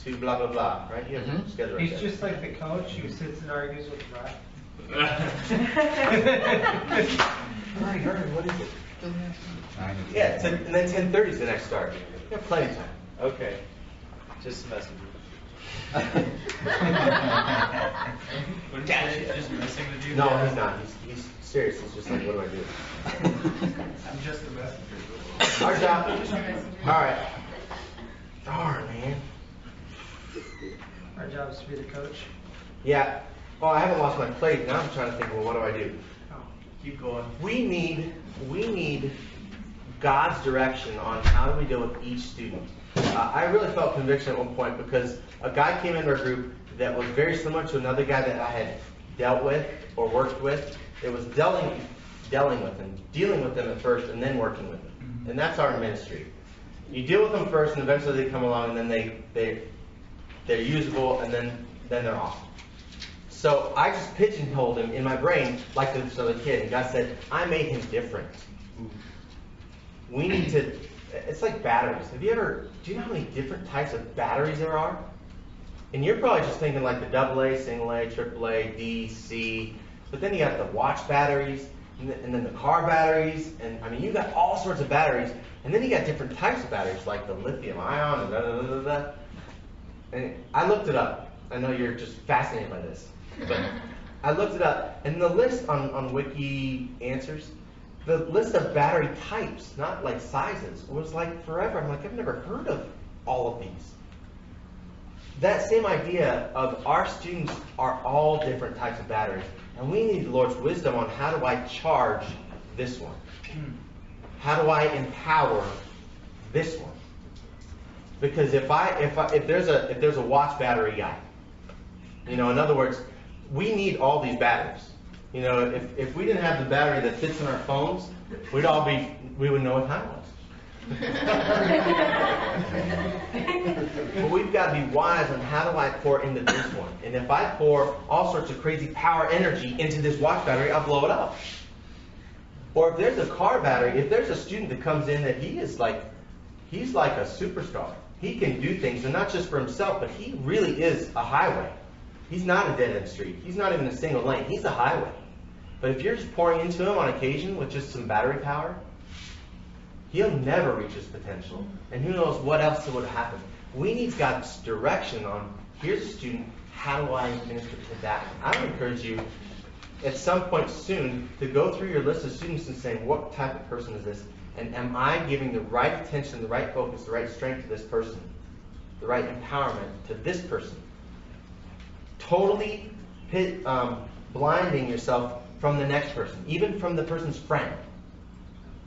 to blah blah blah. Right? You have your schedule right He's there. just like the coach who sits and argues with the ref. Hurry, what is it? 9 to 10. Yeah, and then 10:30 is the next start. You have plenty of time. Okay. Just messing with Wouldn't you say just messing with you? No, he's not. He's serious. He's just like, what do I do? I'm just a messenger. Our job. All right. Darn, man. Our job is to be the coach. Yeah. Oh, I haven't lost my plate. Now I'm trying to think, well, what do I do? Keep going. We need God's direction on how do we deal with each student. I really felt conviction at one point because a guy came into our group that was very similar to another guy that I had dealt with or worked with. It was dealing with them at first and then working with them. And that's our ministry. You deal with them first and eventually they come along and then they're usable and then they're off. So I just pigeonholed him in my brain like this other kid. And God said, I made him different. We need to, it's like batteries. Do you know how many different types of batteries there are? And you're probably just thinking like the AA, single A, AAA, D, C. But then you got the watch batteries, and then the car batteries. And I mean, you got all sorts of batteries. And then you got different types of batteries, like the lithium ion and da da da da. And I looked it up. I know you're just fascinated by this. But I looked it up, and the list on Wiki Answers, the list of battery types, not like sizes, was like forever. I'm like, I've never heard of all of these. That same idea of our students are all different types of batteries, and we need the Lord's wisdom on how do I charge this one? How do I empower this one? Because if there's a watch battery guy, in other words, we need all these batteries. If we didn't have the battery that fits in our phones, we would know what time it was. But we've got to be wise on how do I pour into this one. And if I pour all sorts of crazy power energy into this watch battery, I'll blow it up. Or if there's a car battery, if there's a student that comes in that he's like a superstar. He can do things, and not just for himself, but he really is a highway. He's not a dead-end street. He's not even a single lane. He's a highway. But if you're just pouring into him on occasion with just some battery power, he'll never reach his potential. And who knows what else would happen. We need God's direction on, here's a student, how do I minister to that one? I would encourage you at some point soon to go through your list of students and say, what type of person is this? And am I giving the right attention, the right focus, the right strength to this person? The right empowerment to this person? Totally blinding yourself from the next person, even from the person's friend.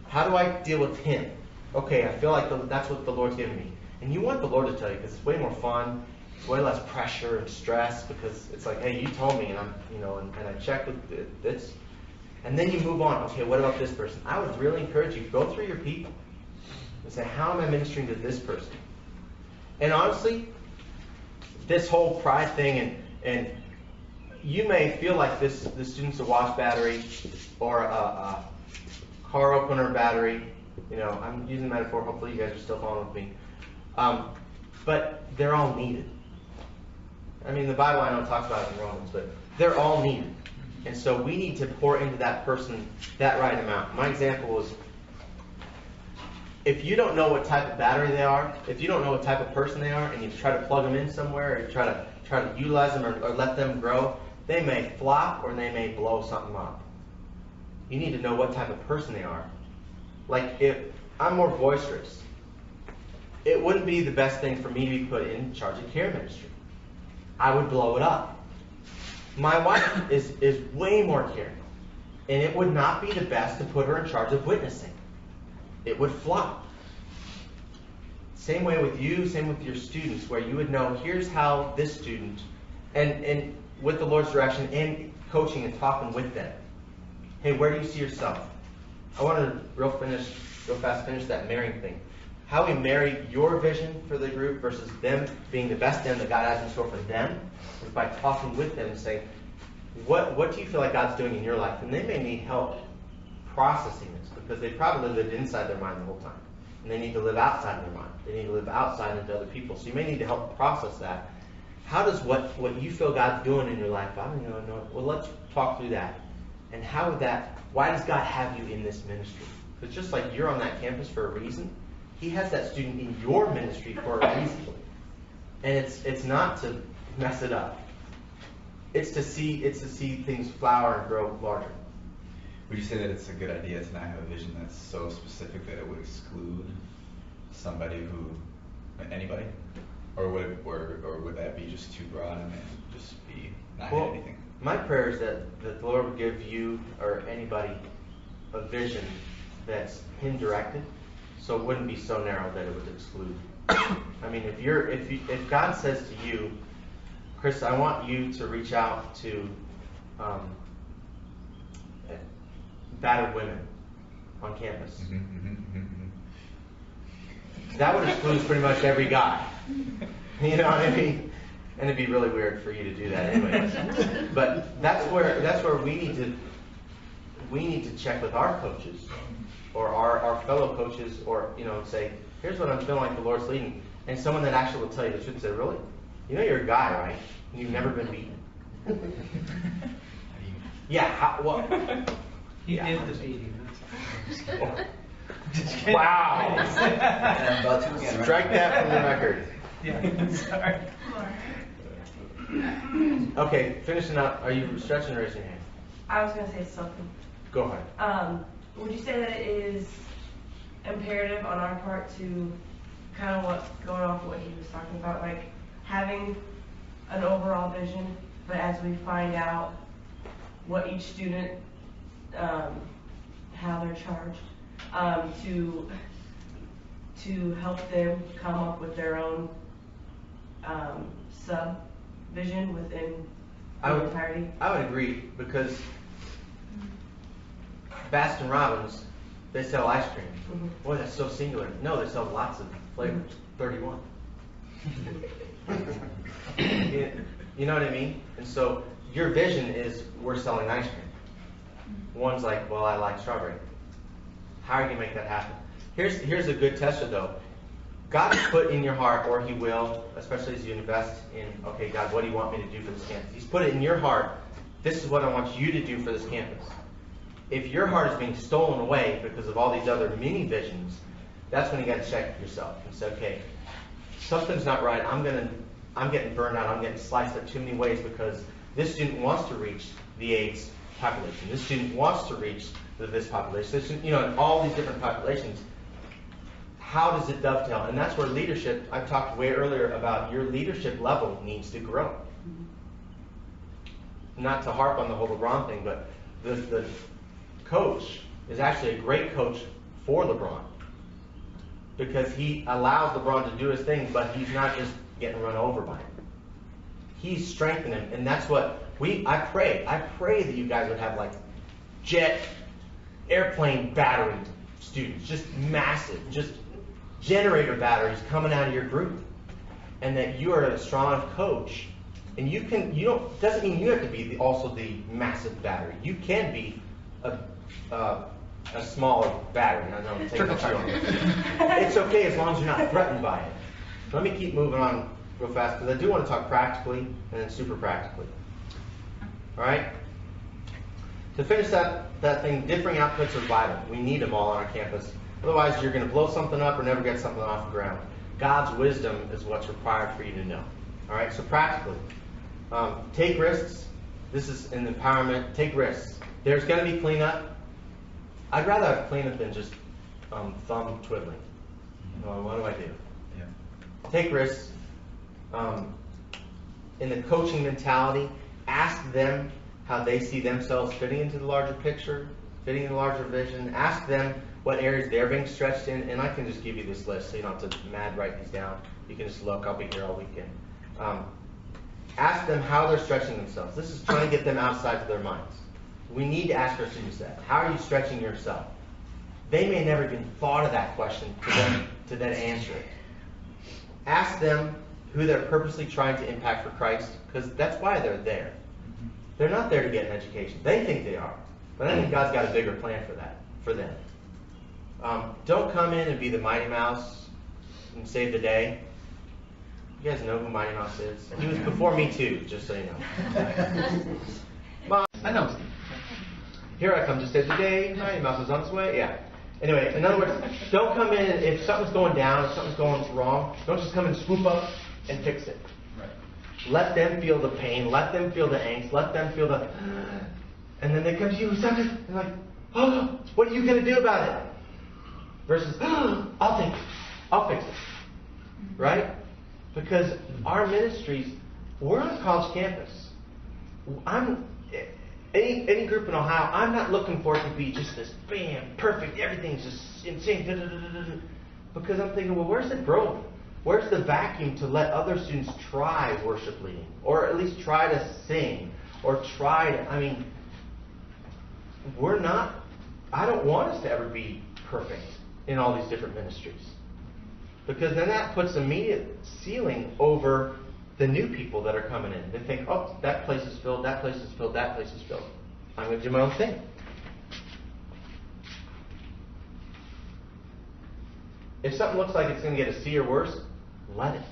How do I deal with him? Okay, I feel like that's what the Lord's given me. And you want the Lord to tell you because it's way more fun. It's way less pressure and stress because it's like, hey, you told me, and I'm, and I checked with this. And then you move on. Okay, what about this person? I would really encourage you, go through your people and say, how am I ministering to this person? And honestly, this whole pride thing, and you may feel like the student's a watch battery or a car opener battery. I'm using the metaphor. Hopefully you guys are still following with me. But they're all needed. I mean, the Bible, I know, talks about it in Romans, but they're all needed. And so we need to pour into that person that right amount. My example was, if you don't know what type of battery they are, if you don't know what type of person they are, and you try to plug them in somewhere, or you try to utilize them or let them grow, they may flop or they may blow something up. You need to know what type of person they are. Like, if I'm more boisterous, it wouldn't be the best thing for me to be put in charge of care ministry. I would blow it up. My wife is way more caring, and it would not be the best to put her in charge of witnessing. It would flop. Same way with you, same with your students, where you would know, here's how this student, and with the Lord's direction, and coaching and talking with them. Hey, where do you see yourself? I want to real fast finish that marrying thing. How we marry your vision for the group versus them being the best them that God has in store for them is by talking with them and saying, what do you feel like God's doing in your life? And they may need help processing this because they probably lived inside their mind the whole time. And they need to live outside their mind. They need to live outside into other people. So you may need to help process that. How does what you feel God's doing in your life, I don't even know. Well, let's talk through that. And how would that, why does God have you in this ministry? Because just like you're on that campus for a reason, He has that student in your ministry for a reason. And it's not to mess it up. It's to see things flower and grow larger. Would you say that it's a good idea to not have a vision that's so specific that it would exclude somebody anybody? Or would that be just too broad and then just be not hit anything? My prayer is that the Lord would give you or anybody a vision that's Him directed, so it wouldn't be so narrow that it would exclude. I mean, if God says to you, Chris, I want you to reach out to battered women on campus. That would exclude pretty much every guy. You know what I mean? And it'd be really weird for you to do that anyway. But that's where we need to check with our coaches or our fellow coaches, or say, here's what I'm feeling like the Lord's leading. And someone that actually will tell you the truth and say, really? You're a guy, right? And you've never been beaten. Yeah, what? He did the beating. Wow. Strike that from the record. Yeah, sorry. Okay, finishing up. Are you stretching or raising your hand? I was going to say something. Go ahead. Would you say that it is imperative on our part to kind of what's going off what he was talking about, like having an overall vision, but as we find out what each student, how they're charged, to help them come up with their own sub-vision within the entirety? I would agree, because Baskin Robbins, they sell ice cream. Mm-hmm. Boy, that's so singular. No, they sell lots of flavors. 31. You know what I mean? And so your vision is, we're selling ice cream. One's like, well, I like strawberry. How are you going to make that happen? Here's a good tester, though. God has put in your heart, or He will, especially as you invest in, okay, God, what do you want me to do for this campus? He's put it in your heart. This is what I want you to do for this campus. If your heart is being stolen away because of all these other mini visions, that's when you got to check yourself and say, okay, something's not right. I'm getting burned out. I'm getting sliced up too many ways because this student wants to reach the AIDS population. This student wants to reach this population. This student, and all these different populations. How does it dovetail? And that's where leadership, I've talked way earlier about your leadership level needs to grow. Not to harp on the whole LeBron thing, but the coach is actually a great coach for LeBron, because he allows LeBron to do his thing, but he's not just getting run over by him. He's strengthening him, and that's what I pray that you guys would have like jet airplane battery students, just massive, just generator batteries coming out of your group, and that you are a strong enough coach, and doesn't mean you have to be also the massive battery. You can be a smaller battery. I know I'm taking up your It's okay as long as you're not threatened by it. Let me keep moving on real fast, because I do want to talk practically and then super practically. All right? To finish that thing, differing outputs are vital. We need them all on our campus. Otherwise, you're going to blow something up or never get something off the ground. God's wisdom is what's required for you to know. All right? So practically, take risks. This is an empowerment. Take risks. There's going to be cleanup. I'd rather have cleanup than just thumb twiddling. What do I do? Yeah. Take risks. In the coaching mentality, ask them how they see themselves fitting into the larger picture, fitting in the larger vision. Ask them what areas they're being stretched in, and I can just give you this list so you don't have to write these down. You can just look. I'll be here all weekend. Ask them how they're stretching themselves. This is trying to get them outside of their minds. We need to ask our students that. How are you stretching yourself? They may never even thought of that question to then answer it. Ask them who they're purposely trying to impact for Christ, because that's why they're there. They're not there to get an education. They think they are, but I think God's got a bigger plan for them. Don't come in and be the Mighty Mouse and save the day. You guys know who Mighty Mouse is? He was before me too, just so you know. Mom, I know. here I come, just said today, Mighty Mouse is on its way. Yeah. Anyway, in other words, don't come in, if something's going down, if something's going wrong, don't just come and swoop up and fix it. Right. Let them feel the pain, let them feel the angst, let them feel the, and then they come to you with something, and like, oh, what are you going to do about it? Versus, oh, I'll fix it. Right? Because our ministries, we're on a college campus. Any group in Ohio, I'm not looking for it to be just this bam, perfect, everything's just insane. Da, da, da, da, da. Because I'm thinking, well, where's the growth? Where's the vacuum to let other students try worship leading? Or at least try to sing? Or try to, I mean, I don't want us to ever be perfect in all these different ministries. Because then that puts immediate ceiling over the new people that are coming in. They think, oh, that place is filled, that place is filled, that place is filled. I'm going to do my own thing. If something looks like it's going to get a C or worse, let it.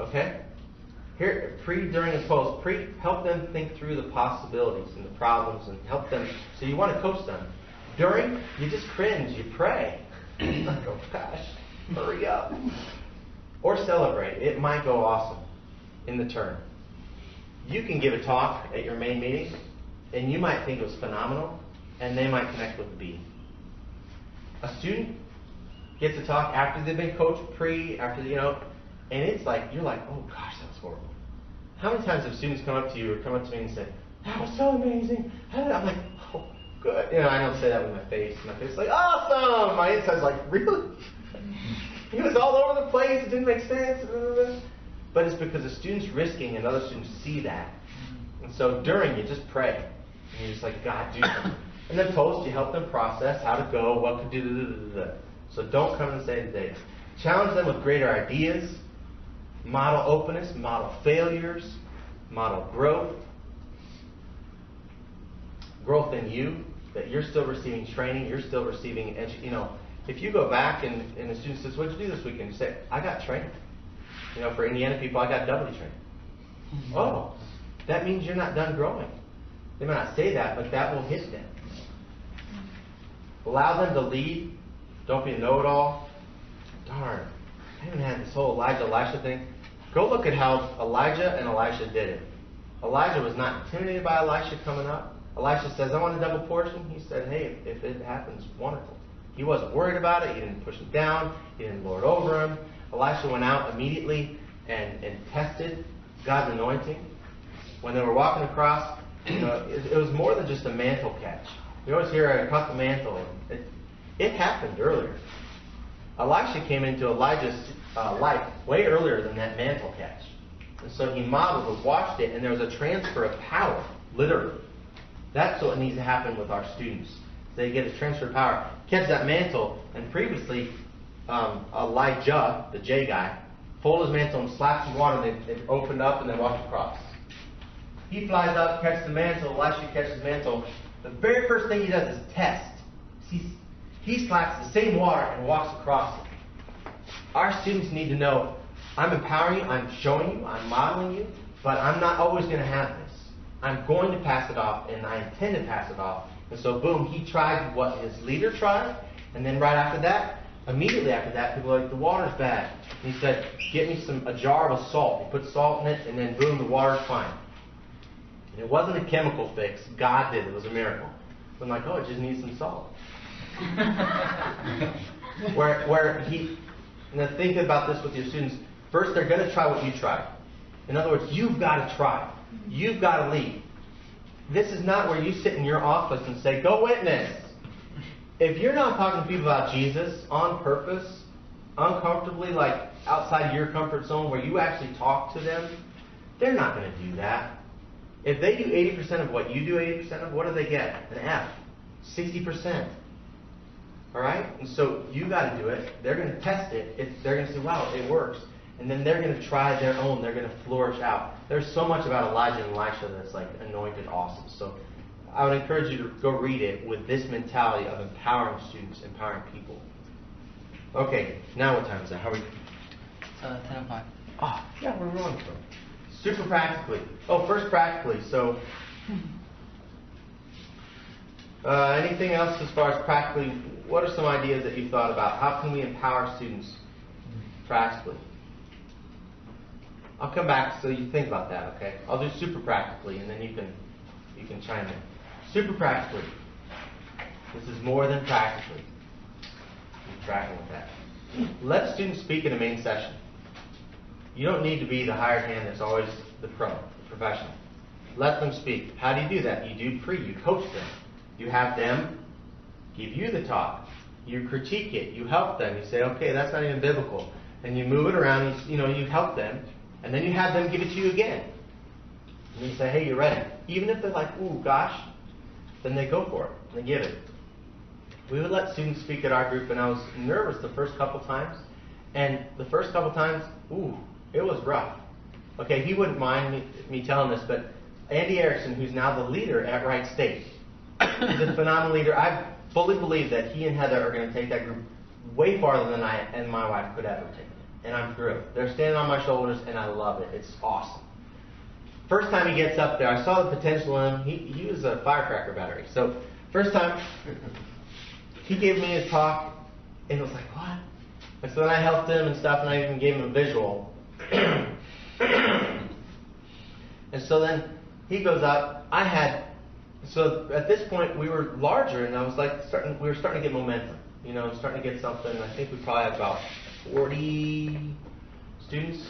Okay? Here, during, and post. Help them think through the possibilities and the problems and help them. So you want to coach them. During, you just cringe, you pray. Like, oh gosh, hurry up. Or celebrate. It might go awesome in the turn. You can give a talk at your main meeting, and you might think it was phenomenal, and they might connect with the B. A student gets a talk after they've been coached and it's like, you're like, oh gosh, that was horrible. How many times have students come up to you or come up to me and say, that was so amazing? I'm like, oh, good. I don't say that with my face. My face is like, awesome. My inside's like, really? It was all over the place. It didn't make sense. But it's because the student's risking and other students see that. And so during, you just pray. And you're just like, God, do something. And then post, you help them process how to go, what to do. So don't come and say today. Challenge them with greater ideas. Model openness, model failures, model growth. Growth in you, that you're still receiving training, you're still receiving, if you go back and the student says, what'd you do this weekend? You say, I got training. For Indiana people, I got W training. Mm-hmm. Oh, that means you're not done growing. They may not say that, but that will hit them. Allow them to lead. Don't be a know-it-all. Darn, I haven't had this whole Elijah-Elisha thing. Go look at how Elijah and Elisha did it. Elijah was not intimidated by Elisha coming up. Elisha says, I want a double portion. He said, hey, if it happens, wonderful. He wasn't worried about it. He didn't push him down. He didn't lord over him. Elisha went out immediately and tested God's anointing. When they were walking across, it was more than just a mantle catch. You always hear, I caught the mantle. It happened earlier. Elisha came into Elijah's life way earlier than that mantle catch. And so he modeled it, watched it, and there was a transfer of power, literally. That's what needs to happen with our students. They get a transfer of power. Catch that mantle, and previously, Elijah, the J guy, folded his mantle and slapped some water, and it opened up and then walked across. He flies up, catches the mantle, Elisha catches the mantle. The very first thing he does is test. He slaps the same water and walks across it. Our students need to know, I'm empowering you, I'm showing you, I'm modeling you, but I'm not always going to have this. I'm going to pass it off, and I intend to pass it off. And so, boom, he tried what his leader tried, and then right after that, immediately after that, people are like, the water's bad. And he said, get me a jar of salt. He put salt in it, and then boom, the water's fine. And it wasn't a chemical fix. God did it. It was a miracle. I'm like, oh, it just needs some salt. Think about this with your students. First, they're going to try what you tried. In other words, you've got to try. You've got to lead. This is not where you sit in your office and say, go witness. If you're not talking to people about Jesus on purpose, uncomfortably, like outside of your comfort zone, where you actually talk to them, they're not going to do that. If they do 80% of what you do 80% of, what do they get? An F. 60%. All right? And so you got to do it. They're going to test it. They're going to say, wow, it works. And then they're going to try their own. They're going to flourish out. There's so much about Elijah and Elisha that's like anointed awesome. So I would encourage you to go read it with this mentality of empowering students, empowering people. Okay, now what time is it? How are we? 10:05. Oh, yeah, where are we going from? Super practically. Oh, first practically. So, anything else as far as practically? What are some ideas that you thought about? How can we empower students practically? I'll come back so you think about that. Okay. I'll do super practically, and then you can chime in. Super practically. This is more than practically. Keep tracking with that. Let students speak in a main session. You don't need to be the hired hand that's always the professional. Let them speak. How do you do that? You do you coach them. You have them give you the talk. You critique it. You help them. You say, okay, that's not even biblical. And you move it around. You help them. And then you have them give it to you again. And you say, hey, you're ready. Even if they're like, ooh, gosh, then they go for it. They give it. We would let students speak at our group, and I was nervous the first couple times. And the first couple times, ooh, it was rough. Okay, he wouldn't mind me telling this, but Andy Erickson, who's now the leader at Wright State, is a phenomenal leader. I fully believe that he and Heather are going to take that group way farther than I and my wife could ever take it. And I'm thrilled. They're standing on my shoulders, and I love it. It's awesome. First time he gets up there, I saw the potential in him. He was a firecracker battery. So first time, he gave me his talk, and it was like, what? And so then I helped him and stuff, and I even gave him a visual. And so then he goes up. So at this point we were larger, and I was like, we were starting to get momentum. Starting to get something. I think we probably had about 40 students,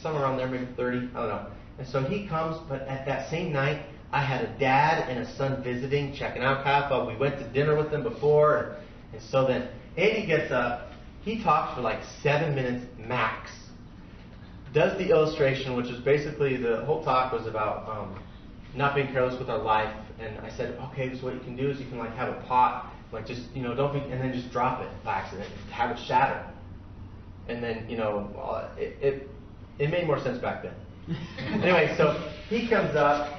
somewhere around there, maybe 30. I don't know. And so he comes, but at that same night, I had a dad and a son visiting, checking out Kappa. We went to dinner with them before, and so then Andy gets up. He talks for like 7 minutes max. Does the illustration, which is basically the whole talk was about not being careless with our life. And I said, okay, so what you can do is you can like have a pot, like just don't be, and then just drop it by accident, have it shatter, and then it made more sense back then. Anyway, so he comes up,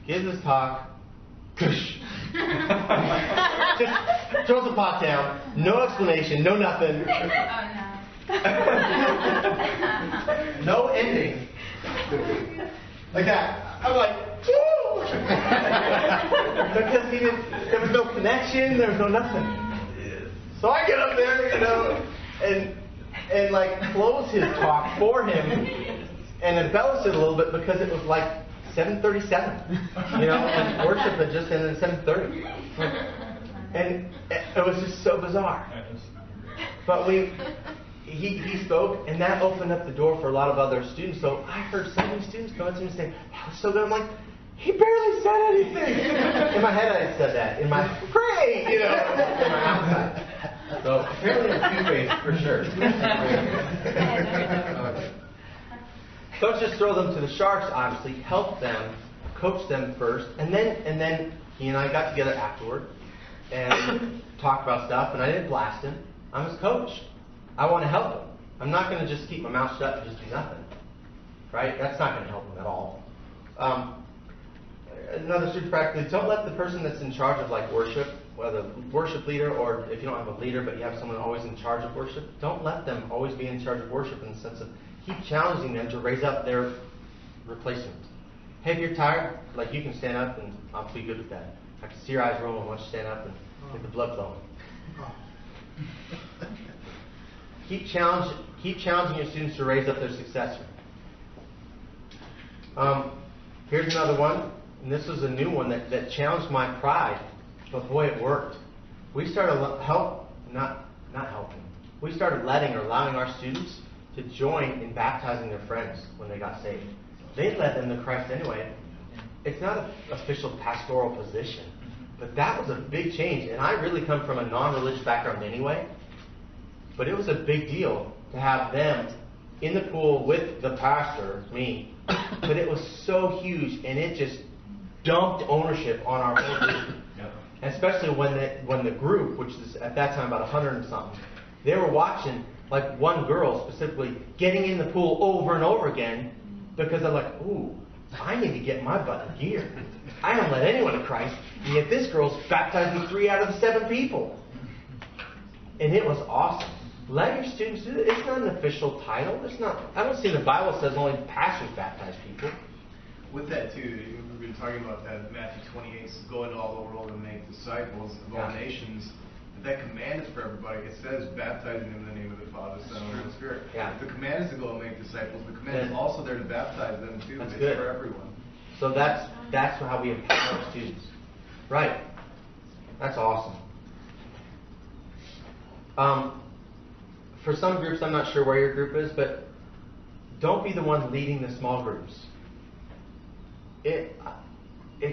gives his talk, just throws the pot down, no explanation, no nothing. No ending. Like that. I'm like, woo! Because there was no connection, there was no nothing. So I get up there, and like close his talk for him and embellish it a little bit because it was like 7:37. And worship had just ended at 7:30. And it was just so bizarre. But he spoke, and that opened up the door for a lot of other students. So I heard so many students come up to me and say, that was so good. I'm like, he barely said anything. In my head I had said that. In my, great, in my outside. So apparently I'm two-faced for sure. Don't just throw them to the sharks, obviously. Help them, coach them first, and then he and I got together afterward and talked about stuff, and I didn't blast him. I'm his coach. I want to help him. I'm not going to just keep my mouth shut and just do nothing. Right? That's not going to help him at all. Another super practically, don't let the person that's in charge of like worship, whether worship leader or if you don't have a leader but you have someone always in charge of worship, don't let them always be in charge of worship in the sense of keep challenging them to raise up their replacement. Hey, if you're tired, like you can stand up and I'll be good with that. I can see your eyes rolling once you stand up and get the blood flowing. Keep challenging your students to raise up their successor. Here's another one, and this was a new one that challenged my pride, but boy, it worked. We started We started letting or allowing our students to join in baptizing their friends when they got saved. They led them to Christ anyway. It's not an official pastoral position, but that was a big change. And I really come from a non-religious background anyway. But it was a big deal to have them in the pool with the pastor, me. But it was so huge, and it just dumped ownership on our whole group. And especially when the group, which is at that time about 100 and something, they were watching like one girl specifically getting in the pool over and over again because they're like, ooh, I need to get my butt in gear. I don't let anyone to Christ, and yet this girl's baptizing 3 out of the 7 people. And it was awesome. let your students do it. It's not an official title. It's not. I don't see in the Bible says only pastors baptize people. With that too, we've been talking about that Matthew 28, go into all the world and make disciples of all nations. But that command is for everybody. It says baptizing them in the name of the Father, Son, and Holy Spirit. Yeah. The command is to go and make disciples. The command is also there to baptize them too. That's it's good. for everyone. So that's how we empower our students. Right. That's awesome. For some groups, I'm not sure where your group is, but don't be the one leading the small groups. It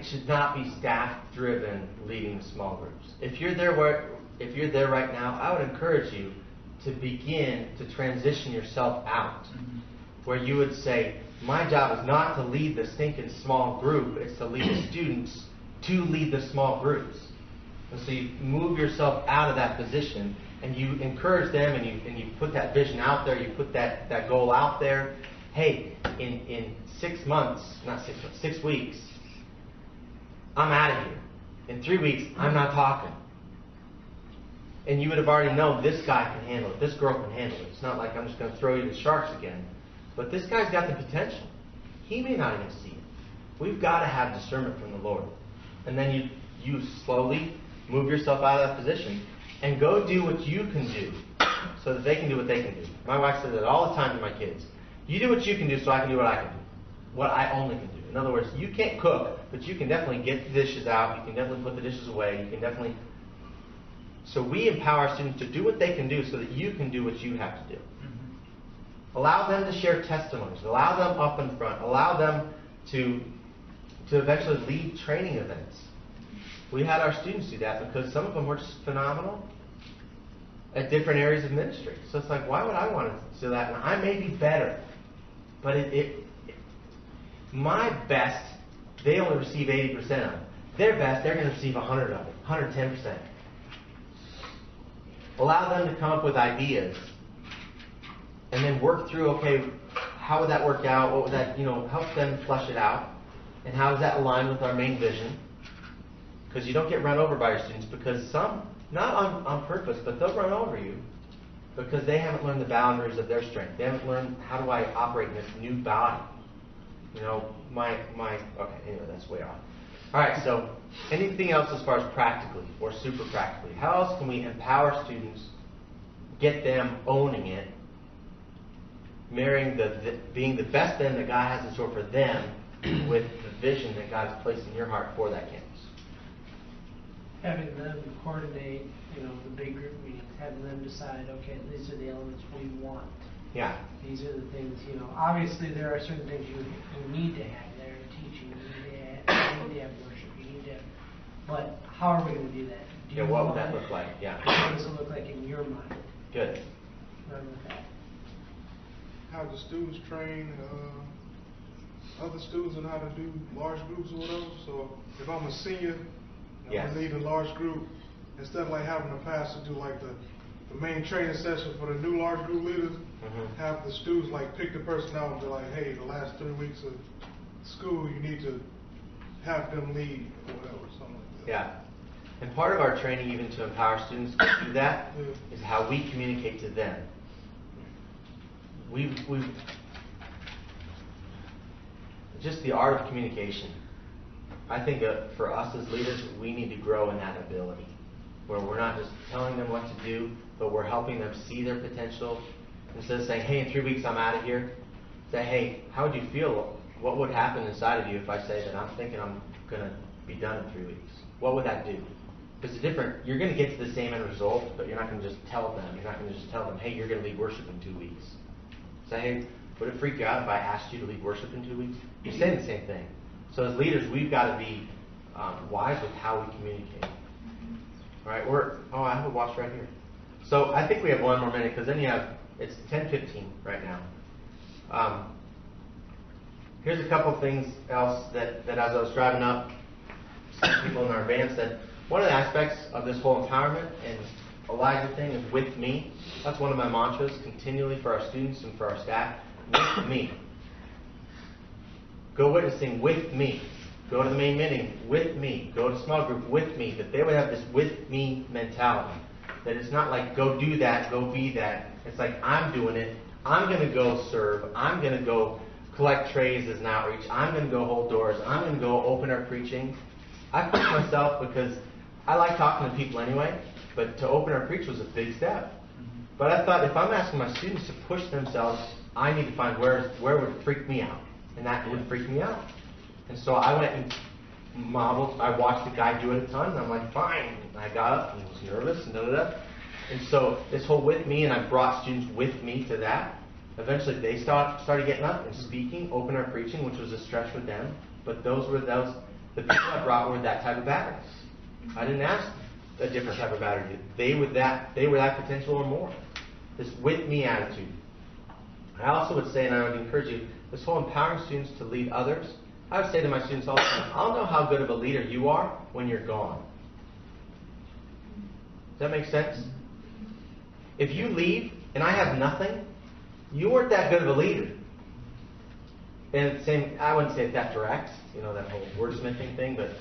should not be staff-driven leading the small groups. If you're there right now, I would encourage you to begin to transition yourself out, where you would say, my job is not to lead the stinking small group, it's to lead the students to lead the small groups. And so you move yourself out of that position, and you encourage them, and you put that vision out there, you put that goal out there. Hey, in 6 months, not 6 months, 6 weeks, I'm out of here. In 3 weeks, I'm not talking. And you would have already known this guy can handle it, this girl can handle it. It's not like I'm just going to throw you to the sharks again. But this guy's got the potential. He may not even see it. We've got to have discernment from the Lord. And then you slowly move yourself out of that position and go do what you can do so that they can do what they can do. My wife says that all the time to my kids. You do what you can do so I can do what I can do. What I only can do. In other words, you can't cook, but you can definitely get the dishes out. You can definitely put the dishes away. You can definitely... So we empower our students to do what they can do so that you can do what you have to do. Allow them to share testimonies. Allow them up in front. Allow them to eventually lead training events. We had our students do that because some of them were just phenomenal at different areas of ministry. So it's like, why would I want to do that? And I may be better, but my best, they only receive 80% of it. Their best, they're going to receive 100 of it, 110%. Allow them to come up with ideas and then work through, okay, how would that work out? What would that, help them flesh it out? And how does that align with our main vision? Because you don't get run over by your students, because some, not on purpose, but they'll run over you because they haven't learned the boundaries of their strength. They haven't learned how do I operate in this new body. Okay, anyway, that's way off. All right, so anything else as far as practically or super practically? How else can we empower students, get them owning it, marrying being the best them that God has in store for them with the vision that God has placed in your heart for that campus? Having them coordinate, the big group meetings, having them decide, okay, these are the elements we want. Yeah. These are the things, obviously there are certain things you need to have there, teaching, you need to have worship, you need to have, but how are we going to do that? What would that look like? Yeah. What does it look like in your mind? Good. Run with that. Have the students train other students on how to do large groups or whatever. So if I'm a senior and Yes. I lead a large group, instead of like having a pastor do like the main training session for the new large group leaders, have the students like pick the person out and be like, hey, the last 3 weeks of school you need to have them lead or whatever, something like that. Yeah. And part of our training, even to empower students to do that, is how we communicate to them. We've just the art of communication. I think that for us as leaders, we need to grow in that ability, where we're not just telling them what to do, but we're helping them see their potential. Instead of saying, hey, in 3 weeks I'm out of here, say, hey, how would you feel? What would happen inside of you if I say that I'm thinking I'm going to be done in 3 weeks? What would that do? Because you're going to get to the same end result, but you're not going to just tell them. You're not going to just tell them, hey, you're going to lead worship in 2 weeks. Say, hey, would it freak you out if I asked you to lead worship in 2 weeks? You're saying the same thing. So as leaders, we've got to be wise with how we communicate. All right, I have a watch right here. So I think we have 1 more minute, because then it's 10:15 right now. Here's a couple things else that as I was driving up, some people in our van said, one of the aspects of this whole empowerment and Elijah thing is with me. That's one of my mantras continually for our students and for our staff. With me. Go witnessing with me. Go to the main meeting with me. Go to small group with me. That they would have this with me mentality. That it's not like, go do that, go be that. It's like, I'm doing it. I'm going to go serve. I'm going to go collect trays as an outreach. I'm going to go hold doors. I'm going to go open our preaching. I pushed myself because I like talking to people anyway, but to open our preach was a big step. But I thought, if I'm asking my students to push themselves, I need to find where would freak me out. And that would freak me out. And so I went and modeled. I watched the guy do it a ton, and I'm like, fine. And I got up and was nervous and da-da-da. And so this whole with me, and I brought students with me to that. Eventually they started getting up and speaking, open our preaching, which was a stretch with them. But the people I brought were that type of batteries. I didn't ask a different type of battery. They were that potential or more. This with me attitude. I also would say, and I would encourage you, this whole empowering students to lead others. I would say to my students all the time, I'll know how good of a leader you are when you're gone. Does that make sense? If you leave and I have nothing, you weren't that good of a leader. And I wouldn't say it that direct, that whole wordsmithing thing, but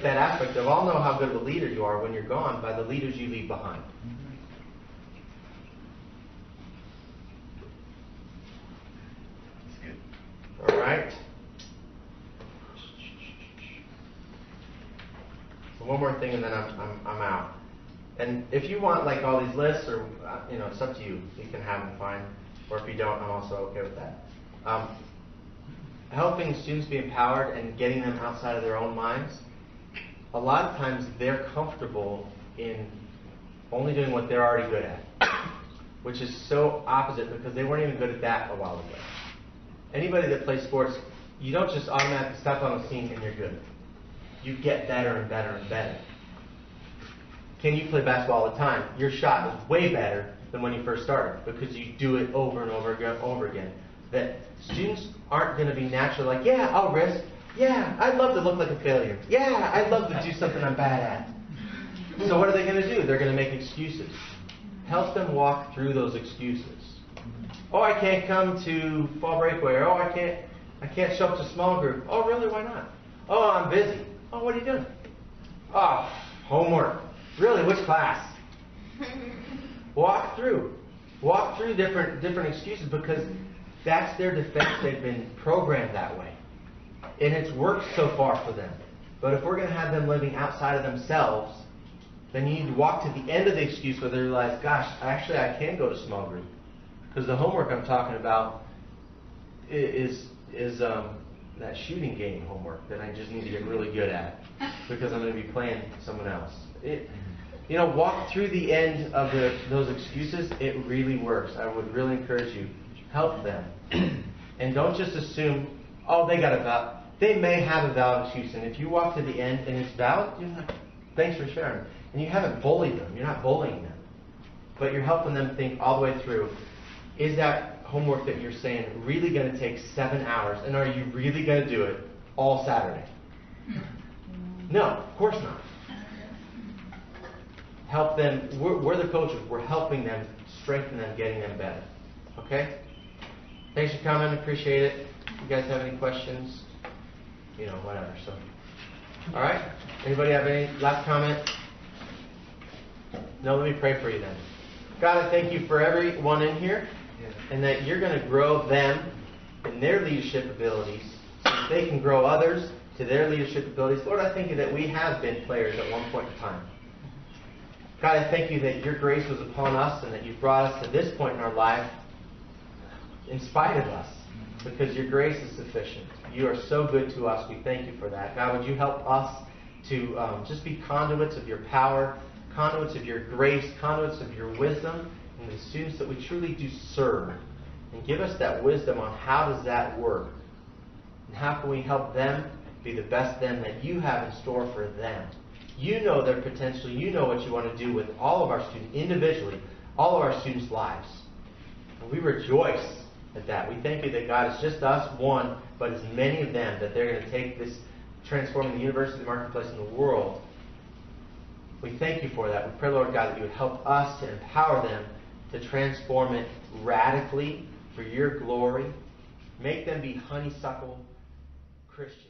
that aspect of I'll know how good of a leader you are when you're gone by the leaders you leave behind. All right. So one more thing, and then I'm out. And if you want like all these lists, or it's up to you. You can have them, fine. Or if you don't, I'm also okay with that. Helping students be empowered and getting them outside of their own minds. A lot of times they're comfortable in only doing what they're already good at, which is so opposite because they weren't even good at that a while ago. Anybody that plays sports, you don't just automatically step on the scene and you're good. You get better and better and better. Can you play basketball all the time? Your shot is way better than when you first started because you do it over and over again. That students aren't going to be naturally like, yeah, I'll risk. Yeah, I'd love to look like a failure. Yeah, I'd love to do something I'm bad at. So what are they going to do? They're going to make excuses. Help them walk through those excuses. Oh, I can't come to fall breakaway. Or, oh, I can't show up to small group. Oh, really? Why not? Oh, I'm busy. Oh, what are you doing? Oh, homework. Really? Which class? Walk through different excuses because that's their defense. They've been programmed that way. And it's worked so far for them. But if we're going to have them living outside of themselves, then you need to walk to the end of the excuse where they realize, gosh, actually I can go to small group. Because the homework I'm talking about is that shooting game homework that I just need to get really good at because I'm going to be playing someone else. Walk through the end of those excuses. It really works. I would really encourage you. Help them. And don't just assume, oh, they may have a valid excuse. And if you walk to the end and it's valid, you're like, thanks for sharing. And you haven't bullied them. You're not bullying them. But you're helping them think all the way through. Is that homework that you're saying really going to take 7 hours? And are you really going to do it all Saturday? No, of course not. Help them. We're the coaches. We're helping them, strengthen them, getting them better. Okay? Thanks for coming. Appreciate it. If you guys have any questions, whatever. So, all right. Anybody have any last comment? No, let me pray for you then. God, I thank you for everyone in here, and that you're going to grow them in their leadership abilities so that they can grow others to their leadership abilities. Lord, I thank you that we have been players at one point in time. God, I thank you that your grace was upon us and that you brought us to this point in our life in spite of us, because your grace is sufficient. You are so good to us. We thank you for that. God, would you help us to just be conduits of your power, conduits of your grace, conduits of your wisdom, and the students that we truly do serve. And give us that wisdom on how does that work, and how can we help them be the best them that you have in store for them. You know their potential. You know what you want to do with all of our students, individually, all of our students' lives. And we rejoice at that. We thank you that God is just us, one, but as many of them, that they're going to take this, transforming the university, the marketplace, and the world. We thank you for that. We pray, Lord God, that you would help us to empower them to transform it radically for your glory. Make them be honeysuckle Christians.